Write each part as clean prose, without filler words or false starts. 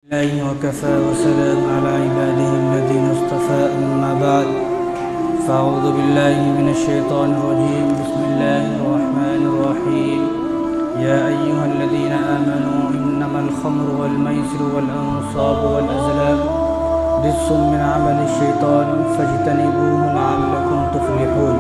वकफ़ा वसलाम अला इबादिही अल्लज़ीना इस्तफ़ा अम्मा बाद फ़अऊज़ु बिल्लाहि मिनश्शैतानिर्रजीम बिस्मिल्लाहिर्रहमानिर्रहीम या अय्युहल्लज़ीना आमनू इन्नमल ख़म्रु वल मैसिरु वल अंसाबु वल अज़लाम रिज्सुम मिन अमलि शैतान फ़ज्तनिबूहु लअल्लकुम तुफ़्लिहून।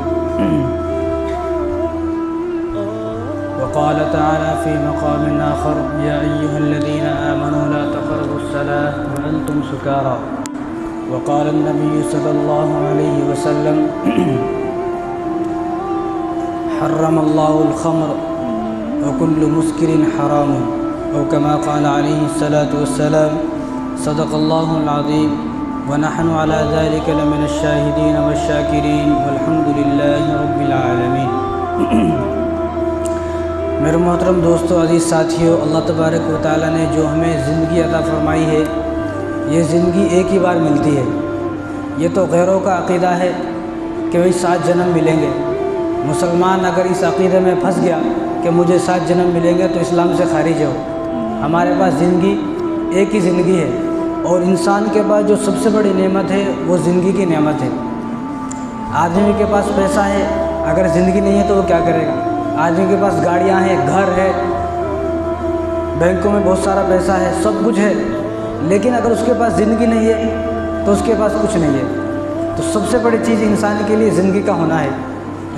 वक़ाल तआला फ़ी मक़ामिन आख़र या अय्युहल्लज़ीना आमनू ला तक़रबुस्सलाह वअंतुम सुकारा। वक़ाल अन्नबिय्यु सल्लल्लाहु अलैहि वसल्लम हर्रमल्लाहुल ख़म्र व कुल्लु मुस्किरिन हराम औ कमा क़ाल अलैहिस्सलातु वस्सलाम सदक़ल्लाहुल अज़ीम व नहनु अला ज़ालिका लमिनश्शाहिदीन वश्शाकिरीन वल्हम्दुलिल्लाहि रब्बिल आलमीन। मेरे मोहतरम दोस्तों, अज़ीज़ साथियों, अल्लाह तबारक व तआला ने जो हमें ज़िंदगी अता फ़रमाई है, ये ज़िंदगी एक ही बार मिलती है। ये तो गैरों का अक़ीदा है कि भाई 7 जन्म मिलेंगे। मुसलमान अगर इस अक़ीदे में फंस गया कि मुझे 7 जन्म मिलेंगे तो इस्लाम से खारिज हो। हमारे पास ज़िंदगी एक ही ज़िंदगी है और इंसान के पास जो सबसे बड़ी नेमत है वो ज़िंदगी की नेमत है। आदमी के पास पैसा है, अगर ज़िंदगी नहीं है तो वो क्या करेगा? आदमी के पास गाड़ियाँ हैं, घर है, बैंकों में बहुत सारा पैसा है, सब कुछ है, लेकिन अगर उसके पास ज़िंदगी नहीं है तो उसके पास कुछ नहीं है। तो सबसे बड़ी चीज़ इंसान के लिए ज़िंदगी का होना है।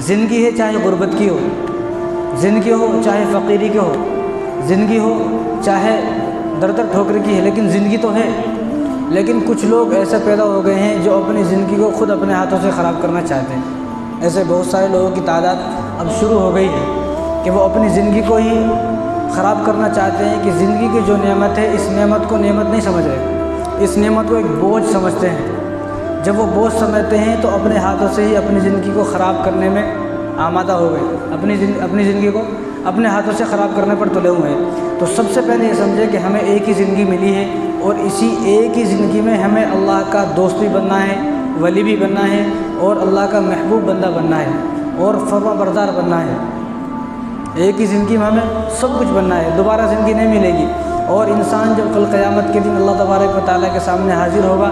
ज़िंदगी है चाहे गुर्बत की हो, ज़िंदगी हो चाहे फ़कीरी की हो, ज़िंदगी हो चाहे दर दर ठोकर की है, लेकिन ज़िंदगी तो है। लेकिन कुछ लोग ऐसे पैदा हो गए हैं जो अपनी ज़िंदगी को खुद अपने हाथों से ख़राब करना चाहते हैं। ऐसे बहुत सारे लोगों की तादाद अब शुरू हो गई है कि वो अपनी ज़िंदगी को ही ख़राब करना चाहते हैं कि ज़िंदगी की जो नेमत है, इस नेमत को नेमत नहीं समझ रहे, इस नेमत को एक बोझ समझते हैं। जब वो बोझ समझते हैं तो अपने हाथों से ही अपनी ज़िंदगी को ख़राब करने में आमादा हो गए, अपनी ज़िंदगी को अपने हाथों से ख़राब करने पर तुले हुए हैं। तो सबसे पहले ये समझे कि हमें एक ही ज़िंदगी मिली है और इसी एक ही ज़िंदगी में हमें अल्लाह का दोस्त भी बनना है, वली भी बनना है और अल्लाह का महबूब बंदा बनना है और फर्माबरदार बनना है। एक ही ज़िंदगी में हमें सब कुछ बनना है, दोबारा ज़िंदगी नहीं मिलेगी। और इंसान जब कल क़यामत के दिन अल्लाह तबारक व तआला के सामने हाजिर होगा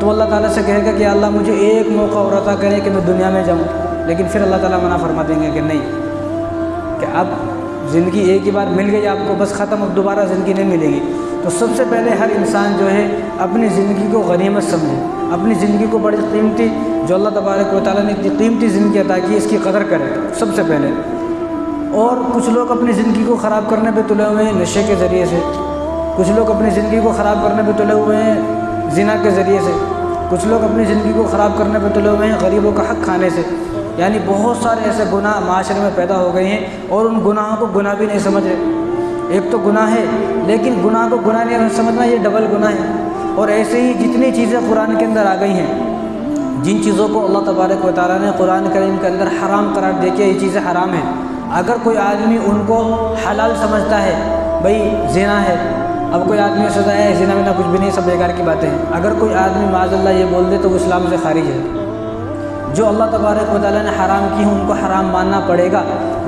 तो अल्लाह ताला से कहेगा कि अल्लाह मुझे एक मौका और अता करें कि मैं दुनिया में जाऊँ, लेकिन फिर अल्लाह ताला मना फरमा देंगे कि नहीं, कि अब ज़िंदगी एक ही बार मिल गई आपको, बस ख़त्म, अब दोबारा ज़िंदगी नहीं मिलेगी। तो सबसे पहले हर इंसान जो है अपनी ज़िंदगी को गनीमत समझे, अपनी ज़िंदगी को बड़ी कीमती, जो अल्लाह तबारक व तआला ने इतनी कीमती ज़िंदगी अता की, इसकी कदर करें सबसे पहले। और कुछ लोग अपनी ज़िंदगी को ख़राब करने पे तुले हुए हैं नशे के ज़रिए से, कुछ लोग अपनी ज़िंदगी को ख़राब करने पे तुले हुए हैं ज़िना के ज़रिए से, कुछ लोग अपनी ज़िंदगी को ख़राब करने पे तुले हुए हैं गरीबों का हक़ खाने से। यानी बहुत सारे ऐसे गुनाह माशरे में पैदा हो गए हैं और उन गुनाहों को गुनाह भी नहीं समझ रहे। एक तो गुनाह है, लेकिन गुनाह को गुनाह नहीं समझना, ये डबल गुनाह है। और ऐसे ही जितनी चीज़ें कुरान के अंदर आ गई हैं, जिन चीज़ों को अल्लाह तबारक व तआला ने कुरान करीम के अंदर हराम करार दे के ये चीज़ें हराम हैं, अगर कोई आदमी उनको हलाल समझता है, भाई ज़िना है, अब कोई आदमी सोचता है ज़िना में ना कुछ भी नहीं, सब बेकार की बातें हैं, अगर कोई आदमी माज़अल्लाह ये बोल दे तो वो इस्लाम से खारिज है। जो अल्लाह तबारक व तआला ने हराम की हैं उनको हराम मानना पड़ेगा,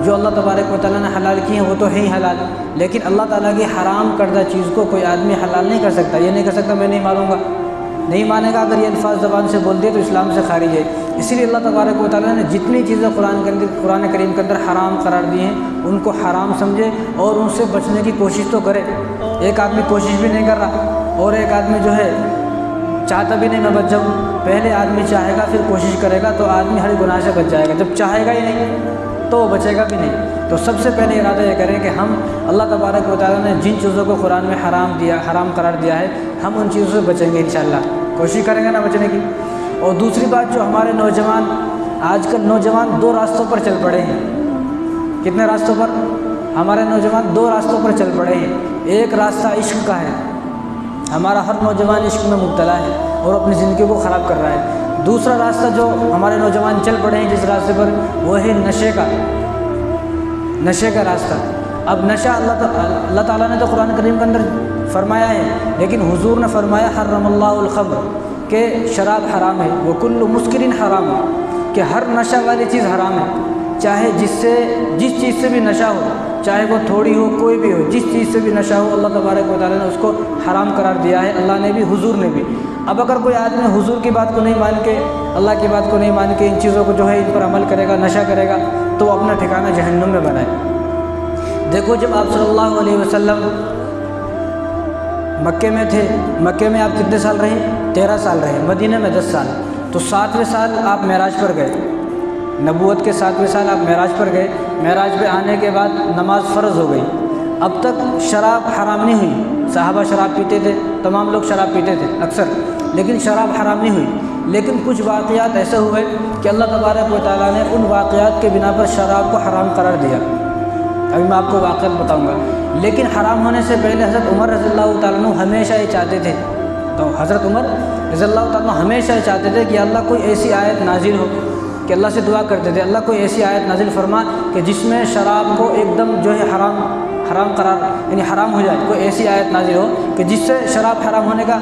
जो अल्लाह तबारक व तआला ने हलाल की हैं वो तो है ही हलाल। लेकिन अल्लाह ताला की हराम करदा चीज़ को कोई आदमी हलाल नहीं कर सकता। ये नहीं कर सकता मैं नहीं मानूंगा, नहीं मानेगा, अगर ये अल्फाज ज़बान से बोल दिए तो इस्लाम से खारिज है। इसीलिए अल्लाह तबारक व तआला ने जितनी चीज़ें कुरान करीम के अंदर हराम करार दी हैं उनको हराम समझे और उनसे बचने की कोशिश तो करे। एक आदमी कोशिश भी नहीं कर रहा और एक आदमी जो है चाहता भी नहीं मैं बच जाऊँ। पहले आदमी चाहेगा फिर कोशिश करेगा तो आदमी हर गुनाह से बच जाएगा, जब चाहेगा ही नहीं तो वो बचेगा भी नहीं। तो सबसे पहले इरादा ये करें कि हम अल्लाह तबारक व तआला ने जिन चीज़ों को कुरान में हराम करार दिया है हम उन चीज़ों से बचेंगे इंशाअल्लाह, कोशिश करेंगे ना बचने की। और दूसरी बात, जो हमारे नौजवान आजकल नौजवान 2 रास्तों पर चल पड़े हैं। कितने रास्तों पर? हमारे नौजवान 2 रास्तों पर चल पड़े हैं। एक रास्ता इश्क का है, हमारा हर नौजवान इश्क में मुब्तला है और अपनी ज़िंदगी को ख़राब कर रहा है। दूसरा रास्ता जो हमारे नौजवान चल पड़े हैं जिस रास्ते पर, वो है नशे का रास्ता। अब नशा अल्लाह ताला ने तो कुरान करीम के अंदर फरमाया है, लेकिन हुजूर ने फरमाया हर्रमल्लाहुल ख़म्र, के शराब हराम है, वो कुल्लु मुस्किरिन हराम है, कि हर नशा वाली चीज़ हराम है। चाहे जिस चीज़ से भी नशा हो, चाहे वो थोड़ी हो, कोई भी हो, जिस चीज़ से भी नशा हो, अल्लाह तबारक व तआला ने उसको हराम करार दिया है, अल्लाह ने भी, हुजूर ने भी। अब अगर कोई आदमी हुजूर की बात को नहीं मान के, अल्लाह की बात को नहीं मान के इन चीज़ों को जो है इन पर अमल करेगा, नशा करेगा, तो अपना ठिकाना जहन्नुम में बनाए। देखो जब आप सल्लल्लाहु अलैहि वसल्लम मक्के में थे, मक्के में आप कितने साल रहे? 13 साल रहे। मदीने में 10 साल। तो 7वें साल आप मेराज पर गए, नबूवत के 7वें साल आप मेराज पर गए। मेराज पे आने के बाद नमाज फ़र्ज़ हो गई। अब तक शराब हराम नहीं हुई। सहाबा शराब पीते थे, तमाम लोग शराब पीते थे अक्सर, लेकिन शराब हराम नहीं हुई। लेकिन कुछ वाक़यात ऐसे हुए कि अल्लाह तबारक व तआला ने उन वाक़यात के बिना पर शराब को हराम करार दिया। अभी मैं आपको वाक़यात बताऊँगा। लेकिन हराम होने से पहले हज़रत उमर रज़ियल्लाहु तआला अन्हु हमेशा ये चाहते थे, तो हज़रत उमर रज़ियल्लाहु तआला अन्हु हमेशा ये चाहते थे कि अल्लाह कोई ऐसी आयत नाजिल हो, कि अल्लाह से दुआ करते थे, अल्लाह कोई ऐसी आयत नाजिल फरमा कि जिसमें शराब को एकदम जो है हराम करार, यानी हराम हो जाए। कोई ऐसी आयत नाजिल हो कि जिससे शराब हराम होने का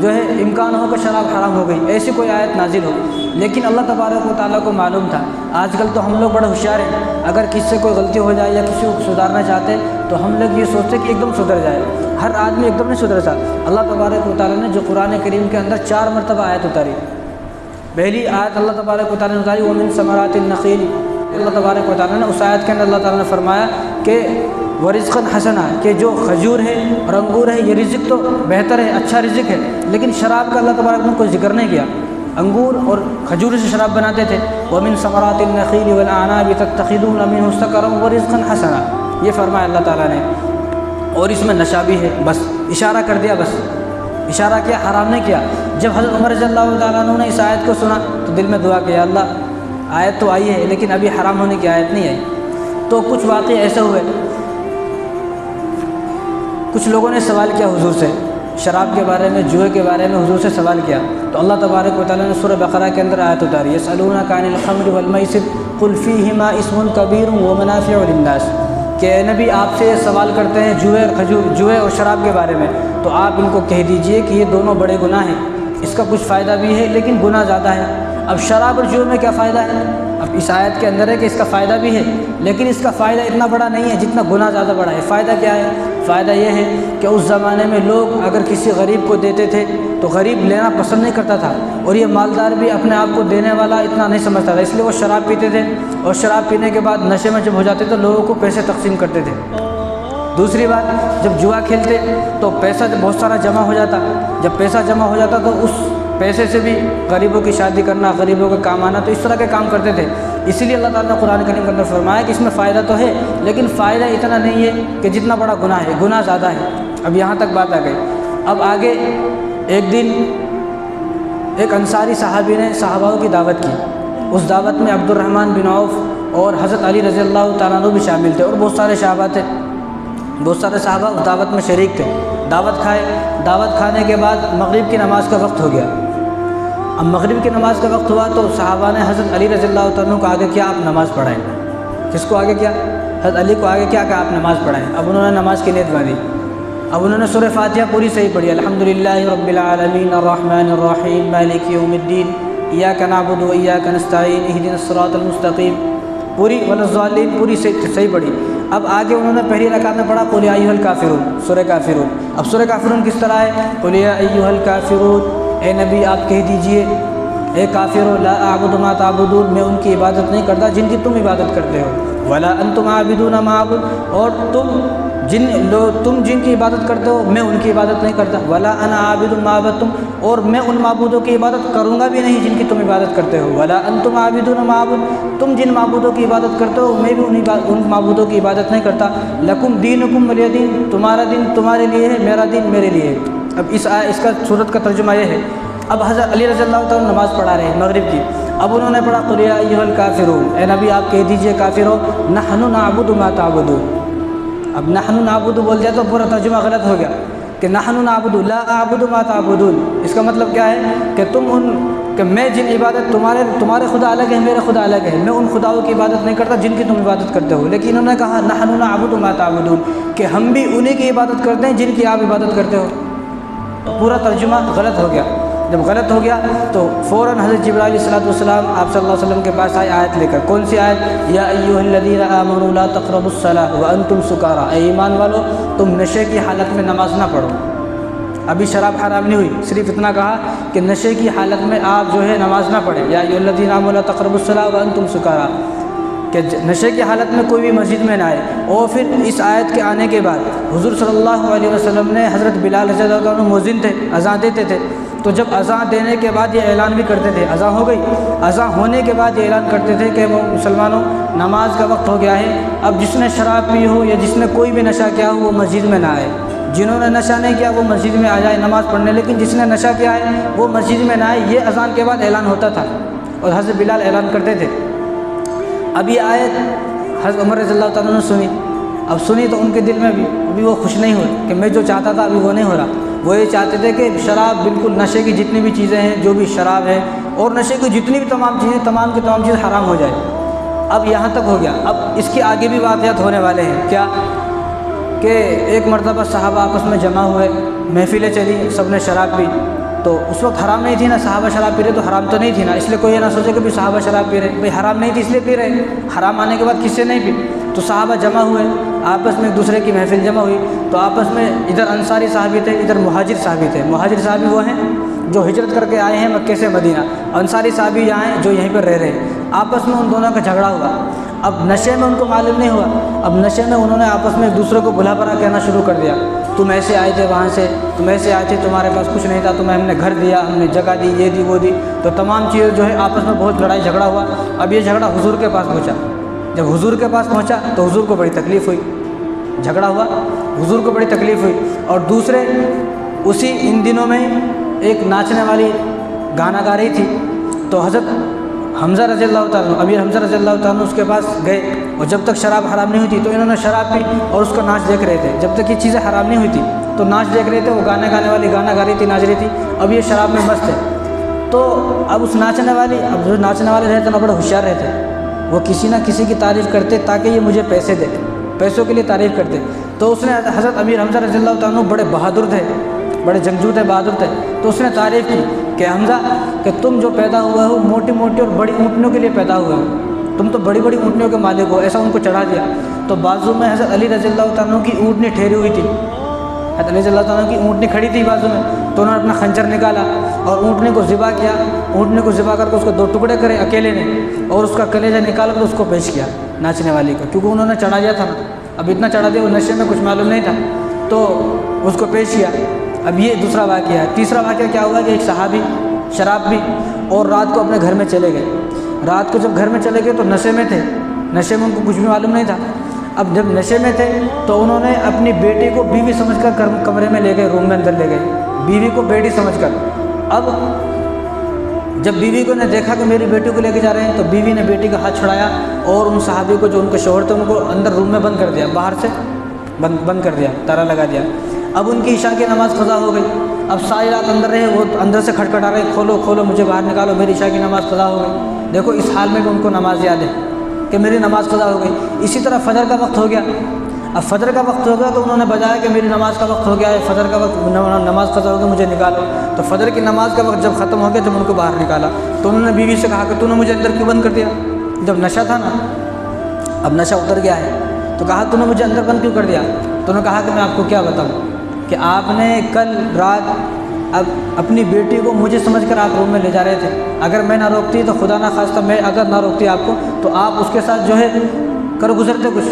जो है इम्कान हो कि शराब हराम हो गई, ऐसी कोई आयत नाजिल हो। लेकिन अल्लाह तबारक व तआला को मालूम था। आजकल तो हम लोग बड़े होशियार हैं, अगर किससे कोई गलती हो जाए या किसी को सुधारना चाहते हैं तो हम लोग ये सोचते कि एकदम सुधर जाए। हर आदमी एकदम नहीं सुधर सकता। अल्लाह तबारक व तआला ने जो कुरान करीम के अंदर 4 मरतबा आयत उतारी। पहली आयत अल्लाह तबारक व तआला ने उतारी, वमिन समरातिन नखील। अल्लाह तबारक व तआला ने उस आयत के अंदर अल्लाह ताला ने फरमाया कि वरिज़्क़न हसना, कि जो खजूर है और अंगूर है ये रिज़्क़ तो बेहतर है, अच्छा रिज़्क़ है। लेकिन शराब का अल्लाह तबारक ने कोई जिक्र नहीं किया। अंगूर और खजूर से शराब बनाते थे। वमिन समरातिन नखील वल अनाबि तत्तखिज़ून मिन्हु सकरम व रिज़्क़न हसना, ये फरमाया अल्लाह ताला ने। और इसमें नशा भी है। बस इशारा कर दिया, बस इशारा किया, हराम नहीं किया। जब हज़रत उमर रज़ियल्लाहु तआला अन्हु ने इस आयत को सुना तो दिल में दुआ किया, अल्लाह आयत तो आई है लेकिन अभी हराम होने की आयत नहीं आई। तो कुछ वाक़े ऐसे हुए, कुछ लोगों ने सवाल किया हुजूर से, शराब के बारे में, जुए के बारे में हुजूर से सवाल किया। तो अल्लाह तबारक व तआला ने सूरह बक़रा के अंदर आयत उतारी, यसअलूनका अनिल खम्रि वल मैसिर कुल फ़ीहिमा इस्मुन कबीरुन व मनाफ़िउ लिन्नास, कि नबी आपसे सवाल करते हैं जुए और खजूर, जुए और शराब के बारे में, तो आप इनको कह दीजिए कि ये दोनों बड़े गुनाह हैं। इसका कुछ फ़ायदा भी है लेकिन गुनाह ज़्यादा है। अब शराब और जुए में क्या फ़ायदा है? अब इस आयत के अंदर है कि इसका फ़ायदा भी है लेकिन इसका फ़ायदा इतना बड़ा नहीं है जितना गुनाह ज़्यादा बड़ा है। फ़ायदा क्या है? फ़ायदा यह है कि उस ज़माने में लोग अगर किसी गरीब को देते थे तो गरीब लेना पसंद नहीं करता था, और ये मालदार भी अपने आप को देने वाला इतना नहीं समझता था, इसलिए वो शराब पीते थे। और शराब पीने के बाद नशे में जब हो जाते तो लोगों को पैसे तकसीम करते थे। दूसरी बात, जब जुआ खेलते तो पैसा बहुत सारा जमा हो जाता। जब पैसा जमा हो जाता तो उस पैसे से भी गरीबों की शादी करना, गरीबों का काम आना, तो इस तरह के काम करते थे। इसीलिए अल्लाह ताला ने कुरान करीम के अंदर फरमाया कि इसमें फ़ायदा तो है लेकिन फ़ायदा इतना नहीं है कि जितना बड़ा गुनाह है, गुनाह ज़्यादा है। अब यहाँ तक बात आ गई। अब आगे एक दिन एक अंसारी सहाबी ने सहाबाओं की दावत की। उस दावत में अब्दुर्रहमान बिन औफ और हज़रत अली रज़ियल्लाहु तआला अन्हु भी शामिल थे और बहुत सारे सहाबा थे। बहुत सारे सहाबा उस दावत में शरीक थे। दावत खाए, दावत खाने के बाद मगरिब की नमाज़ का वक्त हो गया। अब मगरिब की नमाज़ का वक्त हुआ तो सहाबा ने हज़रत अली रज़ियल्लाहु तआला अन्हु को आगे किया, आप नमाज़ पढ़ाएँ। किसको आगे किया? हज़रत अली को आगे किया कि आप नमाज़ पढ़ाएँ। अब उन्होंने नमाज़ की नीयत बांधी। अब उन्होंने सूरह फातिहा पूरी सही पढ़ी, अल्हम्दुलिल्लाहि रब्बिल आलमीन अर्रहमानिर रहीम मालिकि यौमिद्दीन इय्याका नअबुदु व इय्याका नस्तईन इहदिनस सिरातल मुस्तकीम, पूरी वलज़ालिन पूरी सही पढ़ी। अब आगे उन्होंने पहली रकात में पढ़ा कुल या अय्युहल काफ़िरून, सूरह काफ़िरून। अब सूरह काफ़िरून किस तरह है? कुल या अय्युहल काफ़िरून, ए नबी आप कह दीजिए, ए काफ़िरो ला अअबुदु मा तअबुदून, मैं उनकी इबादत नहीं करता जिनकी तुम इबादत करते हो। वला अंतुम आबिदून मा अअबुद, और तुम जिनकी इबादत करते हो मैं उनकी इबादत नहीं करता। वला अना आबिदुम मा अबदतुम, और मैं उन माबूदों की इबादत करूँगा भी नहीं जिनकी तुम इबादत करते हो। वला अंतुम आबिदून मा अअबुद, तुम जिन माबूदों की इबादत करते हो मैं भी उन माबूदों की इबादत नहीं करता। लकुम दीनुकुम वलिय दीन, तुम्हारा दिन तुम्हारे लिए है, मेरा दिन मेरे लिए है। अब इसका सूरत का तर्जुमा यह है। अब हज़रत अली रज़ियल्लाहु तआला नमाज़ पढ़ा रहे हैं मगरिब की। अब उन्होंने पढ़ा कुल या अय्युहल काफ़िरून, ए नबी आप कह दीजिए काफ़िरो नहनु नअबुदु मा तअबुदून। अब नहनु नाबुदु बोल दिया तो पूरा तर्जुमा गलत हो गया कि नहनु नाबुदु ला आबुदु मा ताबुदून। इसका मतलब क्या है कि मैं जिन इबादत तुम्हारे खुदा अलग है, मेरे खुदा अलग है, मैं उन खुदाओं की इबादत नहीं करता जिनकी तुम इबादत करते हो। लेकिन उन्होंने कहा नहनु नाबुदु मा ताबुदून, कि हम भी उन्हीं की इबादत करते हैं जिनकी आप इबादत करते हो। पूरा तर्जुमा गलत हो गया। जब गलत हो गया तो फ़ौरन हज़रत जिब्राइल अलैहिस्सलाम आप सल्लल्लाहु अलैहि वसल्लम के पास आए आयत लेकर। कौन सी आयत? या अय्युहल्लज़ीना आमनू ला तक़रबुस्सलाह व अंतुम सुकारा, ऐ ईमान वालो तुम नशे की हालत में नमाज ना पढ़ो। अभी शराब हराम नहीं हुई, सिर्फ इतना कहा कि नशे की हालत में आप जो है नमाज ना पढ़ें। या अय्युहल्लज़ीना आमनू ला तक़रबुस्सलाह व अंतुम सुकारा, कि नशे की हालत में कोई भी मस्जिद में ना आए। और फिर इस आयत के आने के बाद हुज़ूर सल्लल्लाहु अलैहि वसल्लम ने हज़रत बिलाल रज़ियल्लाहु अन्हु मुअज़्ज़िन थे, अज़ान देते थे, तो जब अज़ान देने के बाद ये ऐलान भी करते थे, अज़ान हो गई, अज़ान होने के बाद ये ऐलान करते थे कि मुसलमानों नमाज का वक्त हो गया है, अब जिसने शराब पी हो या जिसने कोई भी नशा किया हो वो मस्जिद में ना आए। जिन्होंने नशा नहीं किया वो मस्जिद में आ जाए नमाज़ पढ़ने, लेकिन जिसने नशा किया है वो मस्जिद में ना आए। ये अज़ान के बाद ऐलान होता था और हज़रत बिलाल ऐलान करते थे। अब ये आयत हज़रत उमर रज़ियल्लाहु तआला ने सुनी, अब सुनी तो उनके दिल में अभी वो खुश नहीं हुए कि मैं जो चाहता था अभी वो नहीं हो रहा। वो ये चाहते थे कि शराब, बिल्कुल नशे की जितनी भी चीज़ें हैं, जो भी शराब है और नशे की जितनी भी तमाम चीज़ें, तमाम की तमाम चीज़ें हराम हो जाए। अब यहाँ तक हो गया। अब इसके आगे भी वाक़यात होने वाले हैं। क्या कि एक मरतबा सहाबा आपस में जमा हुए, महफ़िलें चली, सब ने शराब पी। तो उस वक्त हराम नहीं थी ना, सहाबा शराब पी रहे तो हराम तो नहीं थी ना, इसलिए कोई ये ना सोचे कि भाई सहाबा शराब पी रहे, भाई हराम नहीं थी इसलिए पी रहे, हराम आने के बाद किससे नहीं पी। तो सहाबा जमा हुए, आपस में एक दूसरे की महफिल जमा हुई, तो आपस में इधर अंसारी साहबी थे, इधर मुहाजिर साहबी थे। मुहाजिर साहबी वो हैं जो हिजरत करके आए हैं मक्के से मदीना, अंसारी साहबी यहाँ हैं जो यहीं पर रह रहे हैं। आपस में उन दोनों का झगड़ा हुआ। अब नशे में उनको मालूम नहीं हुआ, अब नशे में उन्होंने आपस में एक दूसरे को भुला भरा कहना शुरू कर दिया, तुम ऐसे आए थे वहाँ से, तुम ऐसे आए थे, तुम्हारे पास कुछ नहीं था, तुम्हें हमने घर दिया, हमने जगह दी, ये दी वो दी। तो तमाम चीज़ें जो है आपस में बहुत लड़ाई झगड़ा हुआ। अब ये झगड़ा हुजूर के पास पहुँचा। जब हुजूर के पास पहुँचा तो हुजूर को बड़ी तकलीफ़ हुई, झगड़ा हुआ, हुजूर को बड़ी तकलीफ़ हुई। और दूसरे उसी इन दिनों में एक नाचने वाली गाना गा रही थी, तो हज़रत हमज़ा रज़ियल्लाहु ताला, अमीर हमज़ा रज़ियल्लाहु ताला उसके पास गए, और जब तक शराब हराम नहीं हुई थी तो इन्होंने शराब पी और उसका नाच देख रहे थे। जब तक ये चीज़ें हराम नहीं हुई थी तो नाच देख रहे थे, वो गाना गाने वाली गाना गा रही थी, नाच रही थी। अब ये शराब में मस्त है। तो अब उस नाचने वाली, अब जो नाचने वाले रहते ना बड़े होशियार रहते, वो किसी ना किसी की तारीफ़ करते ताकि ये मुझे पैसे दे, पैसों के लिए तारीफ़ करते। तो उसने, हज़रत अमीर हमज़ा रज़ियल्लाहु ताला बड़े बहादुर थे, बड़े जंगजू थे, बहादुर थे, तो उसने तारीफ़ की कि हमज़ा कि तुम जो पैदा हुए हो मोटी मोटी और बड़ी ऊँटनियों के लिए पैदा हुए हो, तुम तो बड़ी बड़ी ऊँटनियों के मालिक हो, ऐसा उनको चढ़ा दिया। तो बाजू में हज़रत अली रज़ियल्लाहु ताला की ऊँटनी ठहरी हुई थी, हज़रत अली रज़ियल्लाहु ताला की ऊँटनी खड़ी थी बाजू में, तो उन्होंने अपना खंजर निकाला और ऊँटनी को ज़िबा किया। ऊँटनी को ज़िबा करके उसको 2 टुकड़े करे अकेले ने, और उसका कलेजा निकाल कर उसको पेश किया नाचने वाली को, क्योंकि उन्होंने चढ़ा दिया था ना, अब इतना चढ़ा दिया, वो नशे में कुछ मालूम नहीं था, तो उसको पेश किया। अब ये दूसरा वाक़या है। तीसरा वाक़या क्या हुआ कि एक सहाबी शराब पी और रात को अपने घर में चले गए। रात को जब घर में चले गए तो नशे में थे, नशे में उनको कुछ भी मालूम नहीं था। अब जब नशे में थे तो उन्होंने अपनी बेटी को बीवी समझकर कमरे में ले गए, रूम में अंदर ले गए, बीवी को बेटी समझकर। अब जब बीवी को ने देखा कि मेरी बेटी को लेके जा रहे हैं, तो बीवी ने बेटी का हाथ छुड़ाया और उन सहाबी को, जो उनके शौहर थे, उनको अंदर रूम में बंद कर दिया, बाहर से बंद कर दिया, ताला लगा दिया। अब उनकी इशा की नमाज़ क़ज़ा हो गई। अब सारी रात अंदर रहे, वो अंदर से खटखटा रहे, खोलो खोलो मुझे बाहर निकालो, मेरी इशा की नमाज़ क़ज़ा हो गई। देखो इस हाल में भी उनको नमाज़ याद है कि मेरी नमाज़ क़ज़ा हो गई। इसी तरह फ़जर का वक्त हो गया। अब फ़जर का वक्त हो गया तो उन्होंने बजाया कि मेरी नमाज़ का वक्त हो गया है, फ़जर का वक्त, नमाज़ क़ज़ा हो गई, मुझे निकालो। तो फ़जर की नमाज़ का वक्त जब ख़त्म हो गया, जब उनको बाहर निकाला तो उन्होंने बीवी से कहा कि तूने मुझे अंदर क्यों बंद कर दिया? जब नशा था ना, अब नशा उतर गया है, तो कहा तूने मुझे अंदर बंद क्यों कर दिया? तो उन्होंने कहा कि मैं आपको क्या बताऊँ कि आपने कल रात अब अपनी बेटी को मुझे समझकर आप रूम में ले जा रहे थे। अगर मैं ना रोकती तो खुदा ना खास्ता मैं अगर ना रोकती आपको, तो आप उसके साथ जो है कर गुजरते कुछ।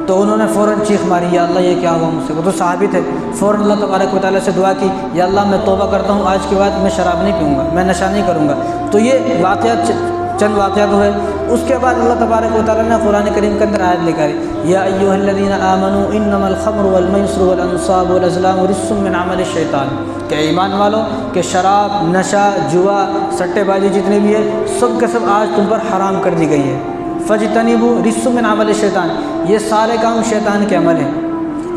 तो उन्होंने फ़ौरन चीख मारी, या अल्लाह ये क्या हुआ मुझसे। वो तो सहाबी थे। फ़ौरन अल्लाह तबारक व तआला से दुआ की, या अल्लाह मैं तौबा करता हूँ, आज के बाद मैं शराब नहीं पीऊँगा, मैं नशा नहीं करूँगा। तो ये वाक़यात, चंद वाक़यात हुए। उसके बाद अल्लाह तबारक व तआला ने कुरान करीम के अंदर आयत लेकर, या अय्युहल्लज़ीना आमनू इन्नमल ख़म्रु वल मैसिरु वल अंसाबु वल अज़लामु रिज्सुम मिन अमलि शैतान, कि ईमान वालों के शराब, नशा, जुआ, सट्टेबाजी जितने भी है सब के सब आज तुम पर हराम कर दी गई है। फ़ज्तनिबू रिज्सुम मिन अमलि शैतान, ये सारे काम शैतान के अमल हैं,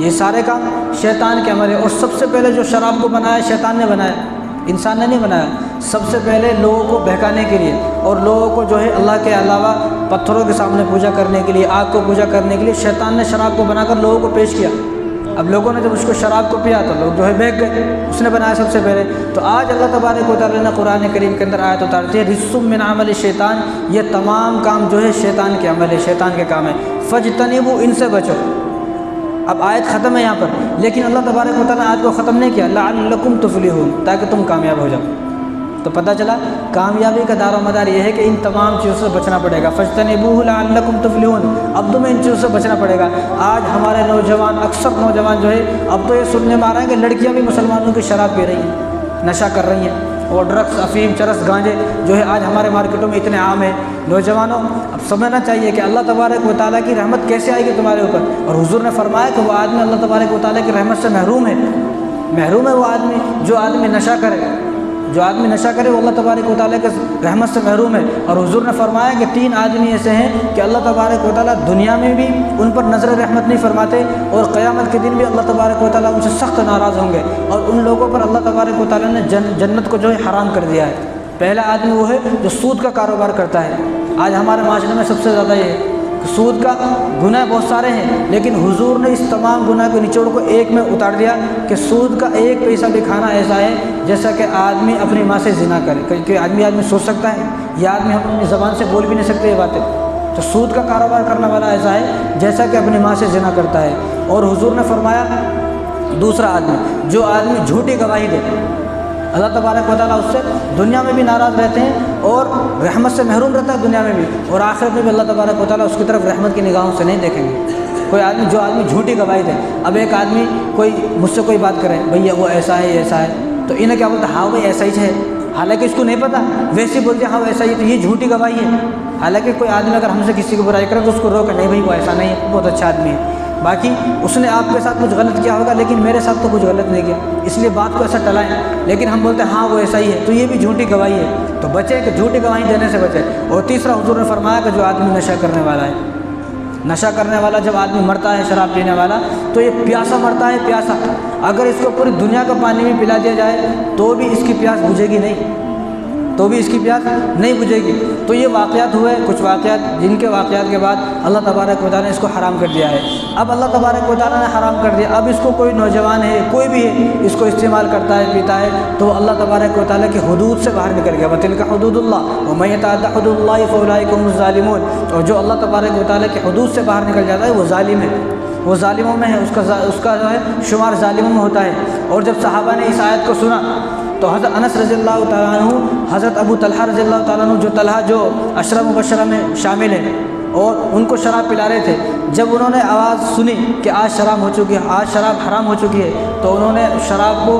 ये सारे काम शैतान के अमल है। और सबसे पहले जो शराब को बनाया शैतान ने बनाया, इंसान ने नहीं बनाया। सबसे पहले लोगों को बहकाने के लिए और लोगों को जो है अल्लाह के अलावा पत्थरों के सामने पूजा करने के लिए, आग को पूजा करने के लिए शैतान ने शराब को बनाकर लोगों को पेश किया। अब लोगों ने जब उसको शराब को पिया तो लोग जो है बहक गए, उसने बनाया सबसे पहले। तो आज अल्लाह तबारक व तआला ने कुरान करीम के अंदर आयत उतारती है, रिस्सुम मिन अमल शैतान, ये तमाम काम जो है शैतान के अमल है, शैतान के काम है, फजतनिबू, इनसे बचो। अब आयत ख़त्म है यहाँ पर, लेकिन अल्लाह तबारक व तआला आयत को ख़त्म नहीं किया, लअल्लकुम तुफ्लिहून, ताकि तुम कामयाब हो जाओ। तो पता चला कामयाबी का दारो मदार ये है कि इन तमाम चीज़ों से बचना पड़ेगा। फजतनिबूहु लअल्लकुम तुफ्लिहून, अब तुम्हें इन चीज़ों से बचना पड़ेगा। आज हमारे नौजवान, अक्सर नौजवान जो है अब तो ये सुनने में आ रहा है कि लड़कियां भी मुसलमानों की शराब पी रही हैं, नशा कर रही हैं, और ड्रग्स, अफीम, चरस, गांजे जो है आज हमारे मार्केटों में इतने आम है। नौजवानों, अब समझना चाहिए कि अल्लाह तबारक व तआला की रहमत कैसे आएगी तुम्हारे ऊपर। और हुजूर ने फरमाया कि वो आदमी अल्लाह तबारक व तआला की रहमत से महरूम है, महरूम है वो आदमी, जो आदमी नशा करे, जो आदमी नशा करे वो अल्लाह तबारक व तआला के रहमत से महरूम है। और हुजूर ने फरमाया कि 3 आदमी ऐसे हैं कि अल्लाह तबारक व तआला दुनिया में भी उन पर नज़र रहमत नहीं फरमाते, और क़यामत के दिन भी अल्लाह तबारक व तआला उनसे सख्त नाराज़ होंगे, और उन लोगों पर अल्लाह तबारक व तआला ने जन्नत को जो है हराम कर दिया है। पहला आदमी वो है जो सूद का कारोबार करता है। आज हमारे माशरे में सबसे ज़्यादा ये है, सूद का गुनाह बहुत सारे हैं, लेकिन हुजूर ने इस तमाम गुनाह के निचोड़ को एक में उतार दिया कि सूद का 1 पैसा भी खाना ऐसा है जैसा कि आदमी अपनी माँ से जिना करे। क्योंकि आदमी आदमी सोच सकता है, यह आदमी हम अपनी ज़बान से बोल भी नहीं सकते ये बातें। तो सूद का कारोबार करने वाला ऐसा है जैसा कि अपनी माँ से जिना करता है। और हुजूर ने फरमाया दूसरा आदमी, जो आदमी झूठी गवाही दे, अल्लाह तबारक व तआला उससे दुनिया में भी नाराज़ रहते हैं और रहमत से महरूम रहता है दुनिया में भी, और आखिरत में भी अल्लाह तबारक व तआला उसकी तरफ रहमत की निगाहों से नहीं देखेंगे। कोई आदमी, जो आदमी झूठी गवाही दे, अब एक आदमी कोई मुझसे कोई बात करे, भैया वो ऐसा है ऐसा है, तो इन्हें क्या बोलते हैं, हाँ भाई ऐसा ही है, हालांकि इसको नहीं पता, वैसे ही बोलते हैं हाँ वैसा ही, तो ये झूठी गवाही है। हालांकि कोई आदमी अगर हमसे किसी को बुराई करे तो उसको रोके, नहीं भाई वो ऐसा नहीं है, बहुत अच्छा आदमी है, बाकी उसने आपके साथ कुछ गलत किया होगा लेकिन मेरे साथ तो कुछ गलत नहीं किया, इसलिए बात को ऐसा टलाएं। लेकिन हम बोलते हैं हाँ वो ऐसा ही है, तो ये भी झूठी गवाही है। तो बचे कि झूठी गवाही देने से बचे। और तीसरा हुजूर ने फरमाया कि जो आदमी नशा करने वाला है, नशा करने वाला जब आदमी मरता है, शराब पीने वाला, तो ये प्यासा मरता है, प्यासा। अगर इसको पूरी दुनिया का पानी भी पिला दिया जाए तो भी इसकी प्यास बुझेगी नहीं, तो भी इसकी प्यास नहीं बुझेगी। तो ये वाक़यात हुए, कुछ वाक़यात, जिनके वाक़यात के बाद अल्लाह तबारक व तआला ने इसको हराम कर दिया है। अब अल्लाह तबारक व तआला ने हराम कर दिया, अब इसको कोई नौजवान है, कोई भी है, इसको इस्तेमाल करता है, पीता है, तो अल्लाह तबारक व तआला की हुदूद से बाहर निकल गया। वतिल्का हुदूदुल्लाह व मन यतअद्दा हुदूदल्लाहि फउलाइका हुमुज़ ज़ालिमून। और जो अल्लाह तबारक व तआला की हुदूद से बाहर निकल जाता है वो ज़ालिम है, वो ज़ालिमों में है, उसका जो है शुमार ज़ालिमों में होता है। और जब सहाबा ने इस आयत को सुना तो हज़रत अनस रज़ियल्लाहु तआला अन्हु, हज़रत अबू तलहा रज़ियल्लाहु तआला अन्हु, जो तलहा जो अशरा मुबशरा में शामिल है और उनको शराब पिला रहे थे, जब उन्होंने आवाज़ सुनी कि आज शराब हो चुकी है, आज शराब हराम हो चुकी है, तो उन्होंने शराब को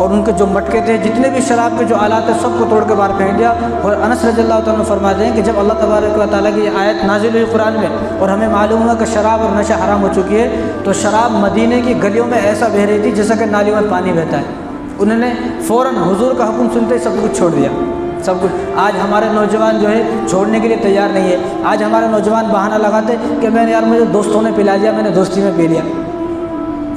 और उनके जो मटके थे, जितने भी शराब के जो आलात थे, सबको तोड़ के बाहर फेंक दिया। और अनस रज़ियल्लाहु तआला अन्हु फरमाते हैं कि जब अल्लाह तबारक व तआला की आयत नाज़िल हुई कुरान में और हमें मालूम हुआ कि शराब और नशा हराम हो चुकी है, तो शराब मदीने की गलियों में ऐसा बह रही थी जैसा कि नालियों में पानी बहता है। उन्होंने फ़ौरन हुजूर का हुक्म सुनते ही सब कुछ छोड़ दिया, सब कुछ। आज हमारे नौजवान जो है छोड़ने के लिए तैयार नहीं है। आज हमारे नौजवान बहाना लगाते कि मैंने यार मुझे दोस्तों ने पिला दिया, मैंने दोस्ती में पी लिया।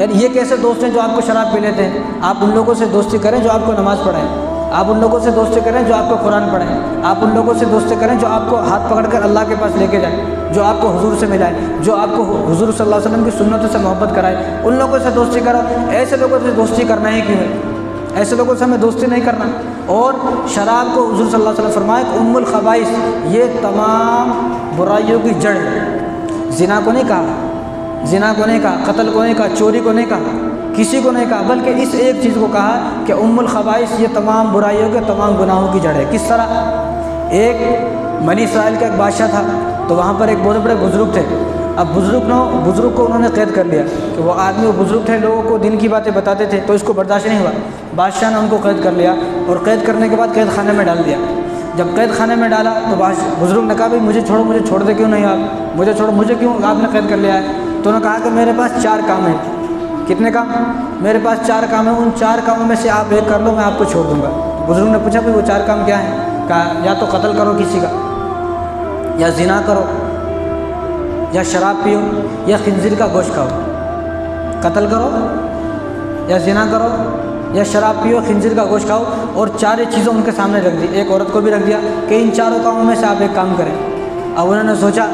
यार ये कैसे दोस्त हैं जो आपको शराब पी लेते हैं? आप उन लोगों से दोस्ती करें जो आपको नमाज़ पढ़ाएं, आप उन लोगों से दोस्ती करें जो आपको कुरान पढ़ाएं, आप उन लोगों से दोस्ती करें जो आपको हाथ पकड़कर अल्लाह के पास लेके जाएं, जो आपको हुजूर से मिलाएं, जो आपको हुजूर सल्लल्लाहु अलैहि वसल्लम की सुन्नतों से मोहब्बत कराएं। उन लोगों से दोस्ती करो। ऐसे लोगों से दोस्ती करना ही क्यों है? ऐसे लोगों से हमें दोस्ती नहीं करना। और शराब को हुजूर सल्लल्लाहु अलैहि वसल्लम फरमाया कि उम्मुल खबाइस, ये तमाम बुराइयों की जड़ है। ज़िना को नहीं कहा, ज़िना को नहीं कहा, कत्ल को नहीं कहा, चोरी को नहीं कहा, किसी को नहीं कहा, बल्कि इस एक चीज़ को कहा कि उम्मुल खबाइस, ये तमाम बुराइयों के, तमाम गुनाहों की जड़ है। किस तरह? एक बनी इस्राइल का एक बादशाह था, तो वहाँ पर एक बहुत बड़े बुज़ुर्ग थे। अब बुज़ुर्ग को उन्होंने कैद कर लिया कि वो आदमी, वो बुज़ुर्ग थे, लोगों को दिन की बातें बताते थे, तो इसको बर्दाश्त नहीं हुआ। बादशाह ने उनको कैद कर लिया और कैद करने के बाद कैद खाने में डाल दिया। जब कैद खाने में डाला तो बुज़ुर्ग ने कहा भाई मुझे छोड़ दे, क्यों नहीं आप मुझे छोड़ो, मुझे क्यों आपने कैद कर लिया है? तो उन्होंने कहा कि मेरे पास 4 काम हैं। कितने काम? मेरे पास 4 काम हैं, उन 4 कामों में से आप एक कर लो, मैं आपको छोड़ दूँगा। बुज़ुर्ग ने पूछा भाई वो 4 काम क्या हैं? कहा या तो कत्ल करो किसी का, या ज़िना करो, या शराब पियो, या खिंजीर का गोश्त खाओ। कत्ल करो, या ज़िना करो, या शराब पियो, खिंजीर का गोश्त खाओ। और 4 चीज़ों उनके सामने रख दी, एक औरत को भी रख दिया कि इन 4 कामों में से आप एक काम करें। अब उन्होंने सोचा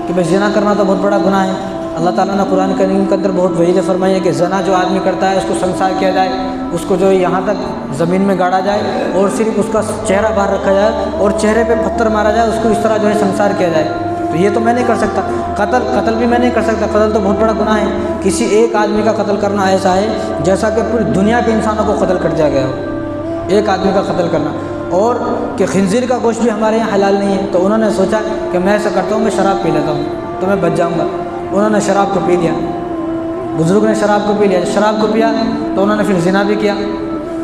कि भाई ज़िना करना तो बहुत बड़ा गुनाह है, अल्लाह ताला ने कुरान करीम के अंदर बहुत वईद फरमाई है कि जना जो आदमी करता है उसको संसार किया जाए, उसको जो है यहाँ तक ज़मीन में गाड़ा जाए और सिर्फ उसका चेहरा बाहर रखा जाए और चेहरे पे पत्थर मारा जाए, उसको इस तरह जो है संसार किया जाए। तो ये तो मैं नहीं कर सकता। कत्ल भी मैं नहीं कर सकता, कत्ल तो बहुत बड़ा गुनाह है। किसी एक आदमी का कत्ल करना ऐसा है जैसा कि पूरी दुनिया के इंसानों को कत्ल कर दिया गया हो, एक आदमी का कत्ल करना। और कि खिंजीर का गोश्त भी हमारे यहाँ हलाल नहीं है। तो उन्होंने सोचा कि मैं ऐसा करता हूँ, मैं शराब पी लेता हूँ तो मैं बच जाऊँगा। उन्होंने शराब को पी लिया, बुज़ुर्ग ने शराब को पी लिया। शराब को पिया तो उन्होंने फिर ज़िना भी किया,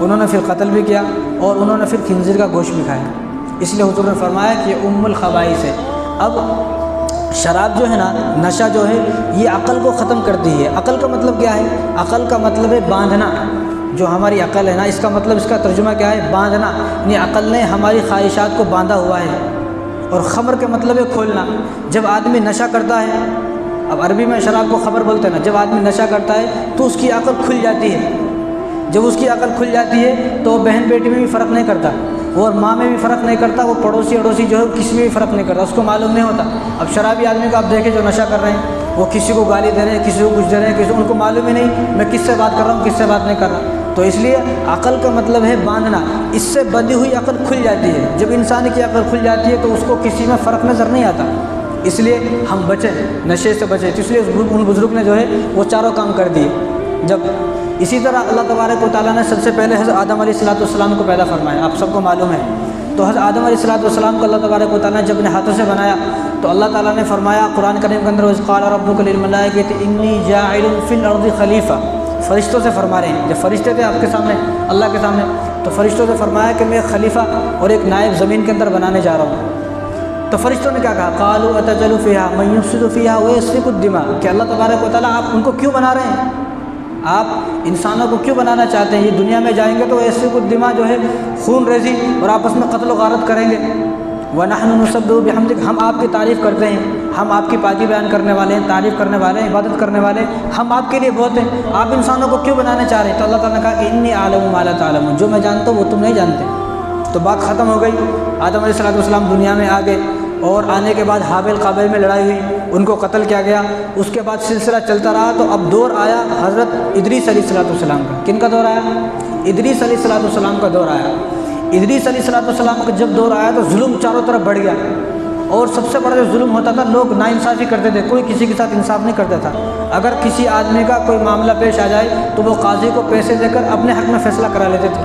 उन्होंने फिर कत्ल भी किया और उन्होंने फिर खिंजीर का गोश्त भी खाया। इसलिए हुज़ूर ने फरमाया कि ये उम्मुल खबाइस है। अब शराब जो है ना, नशा जो है, ये अक़ल को ख़त्म कर दी है। अक़ल का मतलब क्या है? अक़ल का मतलब है बांधना। जो हमारी अक़ल है ना, इसका मतलब, इसका तर्जुमा क्या है? बांधना। यानी अक़ल ने हमारी ख्वाहिशात को बांधा हुआ है। और ख़मर के मतलब है खोलना। जब आदमी नशा करता है, अब अरबी में शराब को ख़बर बोलते हैं ना, जब आदमी नशा करता है तो उसकी अक़ल खुल जाती है। जब उसकी अक़ल खुल जाती है तो बहन बेटी में भी फ़र्क नहीं करता, और माँ में भी फ़र्क नहीं करता, वो पड़ोसी अड़ोसी जो है किसी में भी फ़र्क नहीं करता, उसको मालूम नहीं होता। अब शराबी आदमी को आप देखें जो नशा कर रहे हैं, वो किसी को गाली दे रहे हैं, किसी को कुछ दे रहे हैं, उनको मालूम ही नहीं मैं किससे बात कर रहा हूँ, किससे बात नहीं कर रहा। तो इसलिए अक़ल का मतलब है बांधना। इससे बंधी हुई अक़ल खुल जाती है। जब इंसान की अक़ल खुल जाती है तो उसको किसी में फ़र्क नज़र नहीं आता। इसलिए हम बचें, नशे से बचें। तो इसलिए उन बुज़ुर्ग ने जो है वो चारों काम कर दिए। जब इसी तरह अल्लाह तबारक व तआला ने सबसे पहले हज़रत आदम अलैहिस्सलाम को पैदा फरमाया, आप सबको मालूम है। तो हज़रत आदम अलैहिस्सलाम को अल्लाह तबारक व तआला ने जब अपने हाथों से बनाया तो अल्लाह ताला ने फरमाया कुरान करीम के अंदर, वज़ क़ाला रब्बुका लिल मलाइकति इन्नी जाइलुन फ़िल अर्दि ख़लीफ़ा। फ़रिश्तों से फरमा रहे हैं, जब फ़रिश्ते थे आपके सामने, अल्लाह के सामने, तो फ़रिश्तों से फरमाया कि मैं खलीफा और एक नायब ज़मीन के अंदर बनाने जा रहा हूँ। तो फ़रिश्तों ने क्या कहा? क़ालू अतजअलु फ़ीहा मन युफ़्सिदु फ़ीहा व यस्फ़िकु दिमा। कि अल्लाह तबारक व तआला आप उनको क्यों बना रहे हैं? आप इंसानों को क्यों बनाना चाहते हैं? ये दुनिया में जाएंगे तो यस्फ़िकु दिमा जो है खून रेज़ी और आपस में क़त्ल व गारत करेंगे। व नहनु नुसब्बिहु बिहम्दिक, हम आपकी तारीफ़ करते हैं, हम आपकी पाकी बयान करने वाले हैं, तारीफ़ करने वाले हैं, इबादत करने वाले हैं, हम आपके लिए बहुत हैं। आप इंसानों को क्यों बनाना चाह रहे हैं? तो अल्लाह ताला ने कहा कि इन्नी आलमु मा ला तालमून, जो मैं जानता हूँ वो तुम नहीं जानते। तो बात ख़त्म हो गई। आदम अलैहिस्सलाम दुनिया में आ गए और आने के बाद हाबिल काबिल में लड़ाई हुई, उनको कत्ल किया गया। उसके बाद सिलसिला चलता रहा। तो अब दौर आया हज़रत इदरीस अलैहिस्सलाम का। किन का दौर आया? इदरीस अलैहिस्सलाम का दौर आया। इदरीस अलैहिस्सलाम का जब दौर आया तो जुल्म चारों तरफ बढ़ गया। और सबसे बड़ा जो जुल्म होता था, लोग नाइंसाफ़ी करते थे, कोई किसी के साथ इंसाफ नहीं करता था। अगर किसी आदमी का कोई मामला पेश आ जाए तो वो काजी को पैसे देकर अपने हक़ में फ़ैसला करा लेते थे।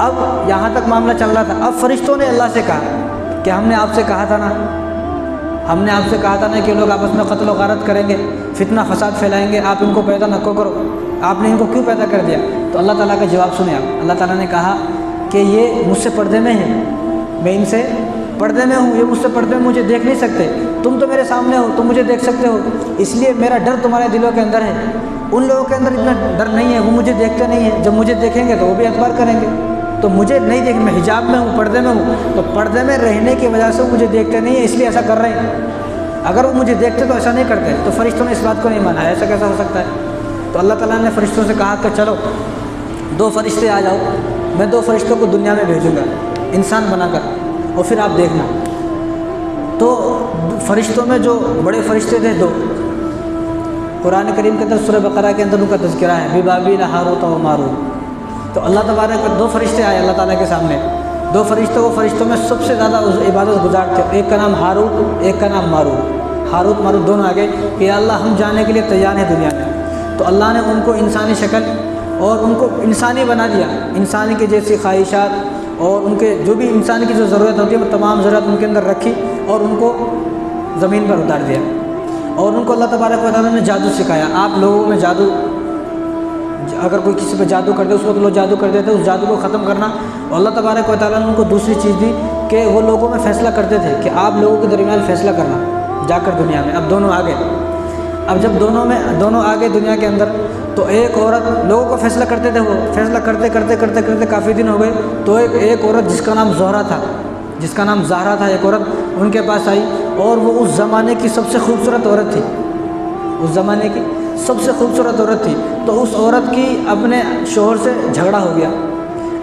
अब यहाँ तक मामला चल रहा था। अब फ़रिश्तों ने अल्लाह से कहा कि हमने आपसे कहा था ना, हमने आपसे कहा था ना कि लोग आपस में क़त्ल व गारत करेंगे, फितना फसाद फैलाएंगे, आप इनको पैदा न करो, आपने इनको क्यों पैदा कर दिया? तो अल्लाह ताला का जवाब सुने आप। अल्लाह ताला ने कहा कि ये मुझसे पर्दे में हैं, मैं इनसे पर्दे में हूँ, ये मुझसे पर्दे में मुझे देख नहीं सकते। तुम तो मेरे सामने हो, तुम मुझे देख सकते हो, इसलिए मेरा डर तुम्हारे दिलों के अंदर है। उन लोगों के अंदर इतना डर नहीं है, वो मुझे देखते नहीं है। जब मुझे देखेंगे तो वो भी एतबार करेंगे। तो मुझे नहीं देख, मैं हिजाब में हूँ, पर्दे में हूँ, तो पर्दे में रहने की वजह से वो मुझे देखते नहीं है, इसलिए ऐसा कर रहे हैं। अगर वो मुझे देखते तो ऐसा नहीं करते। तो फ़रिश्तों ने इस बात को नहीं माना, ऐसा कैसा हो सकता है? तो अल्लाह ताला ने फ़रिश्तों से कहा कि चलो 2 फ़रिश्ते आ जाओ, मैं 2 फ़रिश्तों को दुनिया में भेजूँगा इंसान बनाकर, और फिर आप देखना। तो फ़रिश्तों में जो बड़े फ़रिश्ते थे 2, कुरान करीम के अंदर सूरह बकरा के अंदर उनका तज़किरा है, बिबाबिल हारूत व मारूत। तो अल्लाह तबारक के 2 फ़रिश्ते आए अल्लाह ताला के सामने। 2 फ़रिश्तों, वो फ़रिश्तों में सबसे ज़्यादा इबादत गुजार थे। एक का नाम हारूत, एक का नाम मारूत। हारूत मारूत दोनों आ गए कि अल्लाह हम जाने के लिए तैयार हैं दुनिया में। तो अल्लाह ने उनको इंसानी शक्ल और उनको इंसानी बना दिया, इंसानी के जैसी ख्वाहिशात और उनके जो भी इंसान की जो ज़रूरत होती है वो तमाम ज़रूरत उनके अंदर रखी और उनको ज़मीन पर उतार दिया। और उनको अल्लाह तबारक व तआला ने जादू सिखाया। आप लोगों में जादू, अगर कोई किसी पे जादू कर दे, उसको तो लोग जादू कर देते, उस जादू को ख़त्म करना। और अल्लाह तबारक व तआला ने उनको दूसरी चीज़ दी कि वो लोगों में फ़ैसला करते थे कि आप लोगों के दरमियान फ़ैसला करना जाकर दुनिया में। अब दोनों आ गए। अब जब दोनों आ गए दुनिया के अंदर, तो एक औरत लोगों को फ़ैसला करते थे, वो फ़ैसला करते करते करते करते काफ़ी दिन हो गए। तो एक औरत जिसका नाम ज़ोहरा था, जिसका नाम ज़हरा था, एक औरत उनके पास आई और वो उस ज़माने की सबसे खूबसूरत औरत थी, उस ज़माने की सबसे खूबसूरत औरत थी। तो उस औरत की अपने शोहर से झगड़ा हो गया।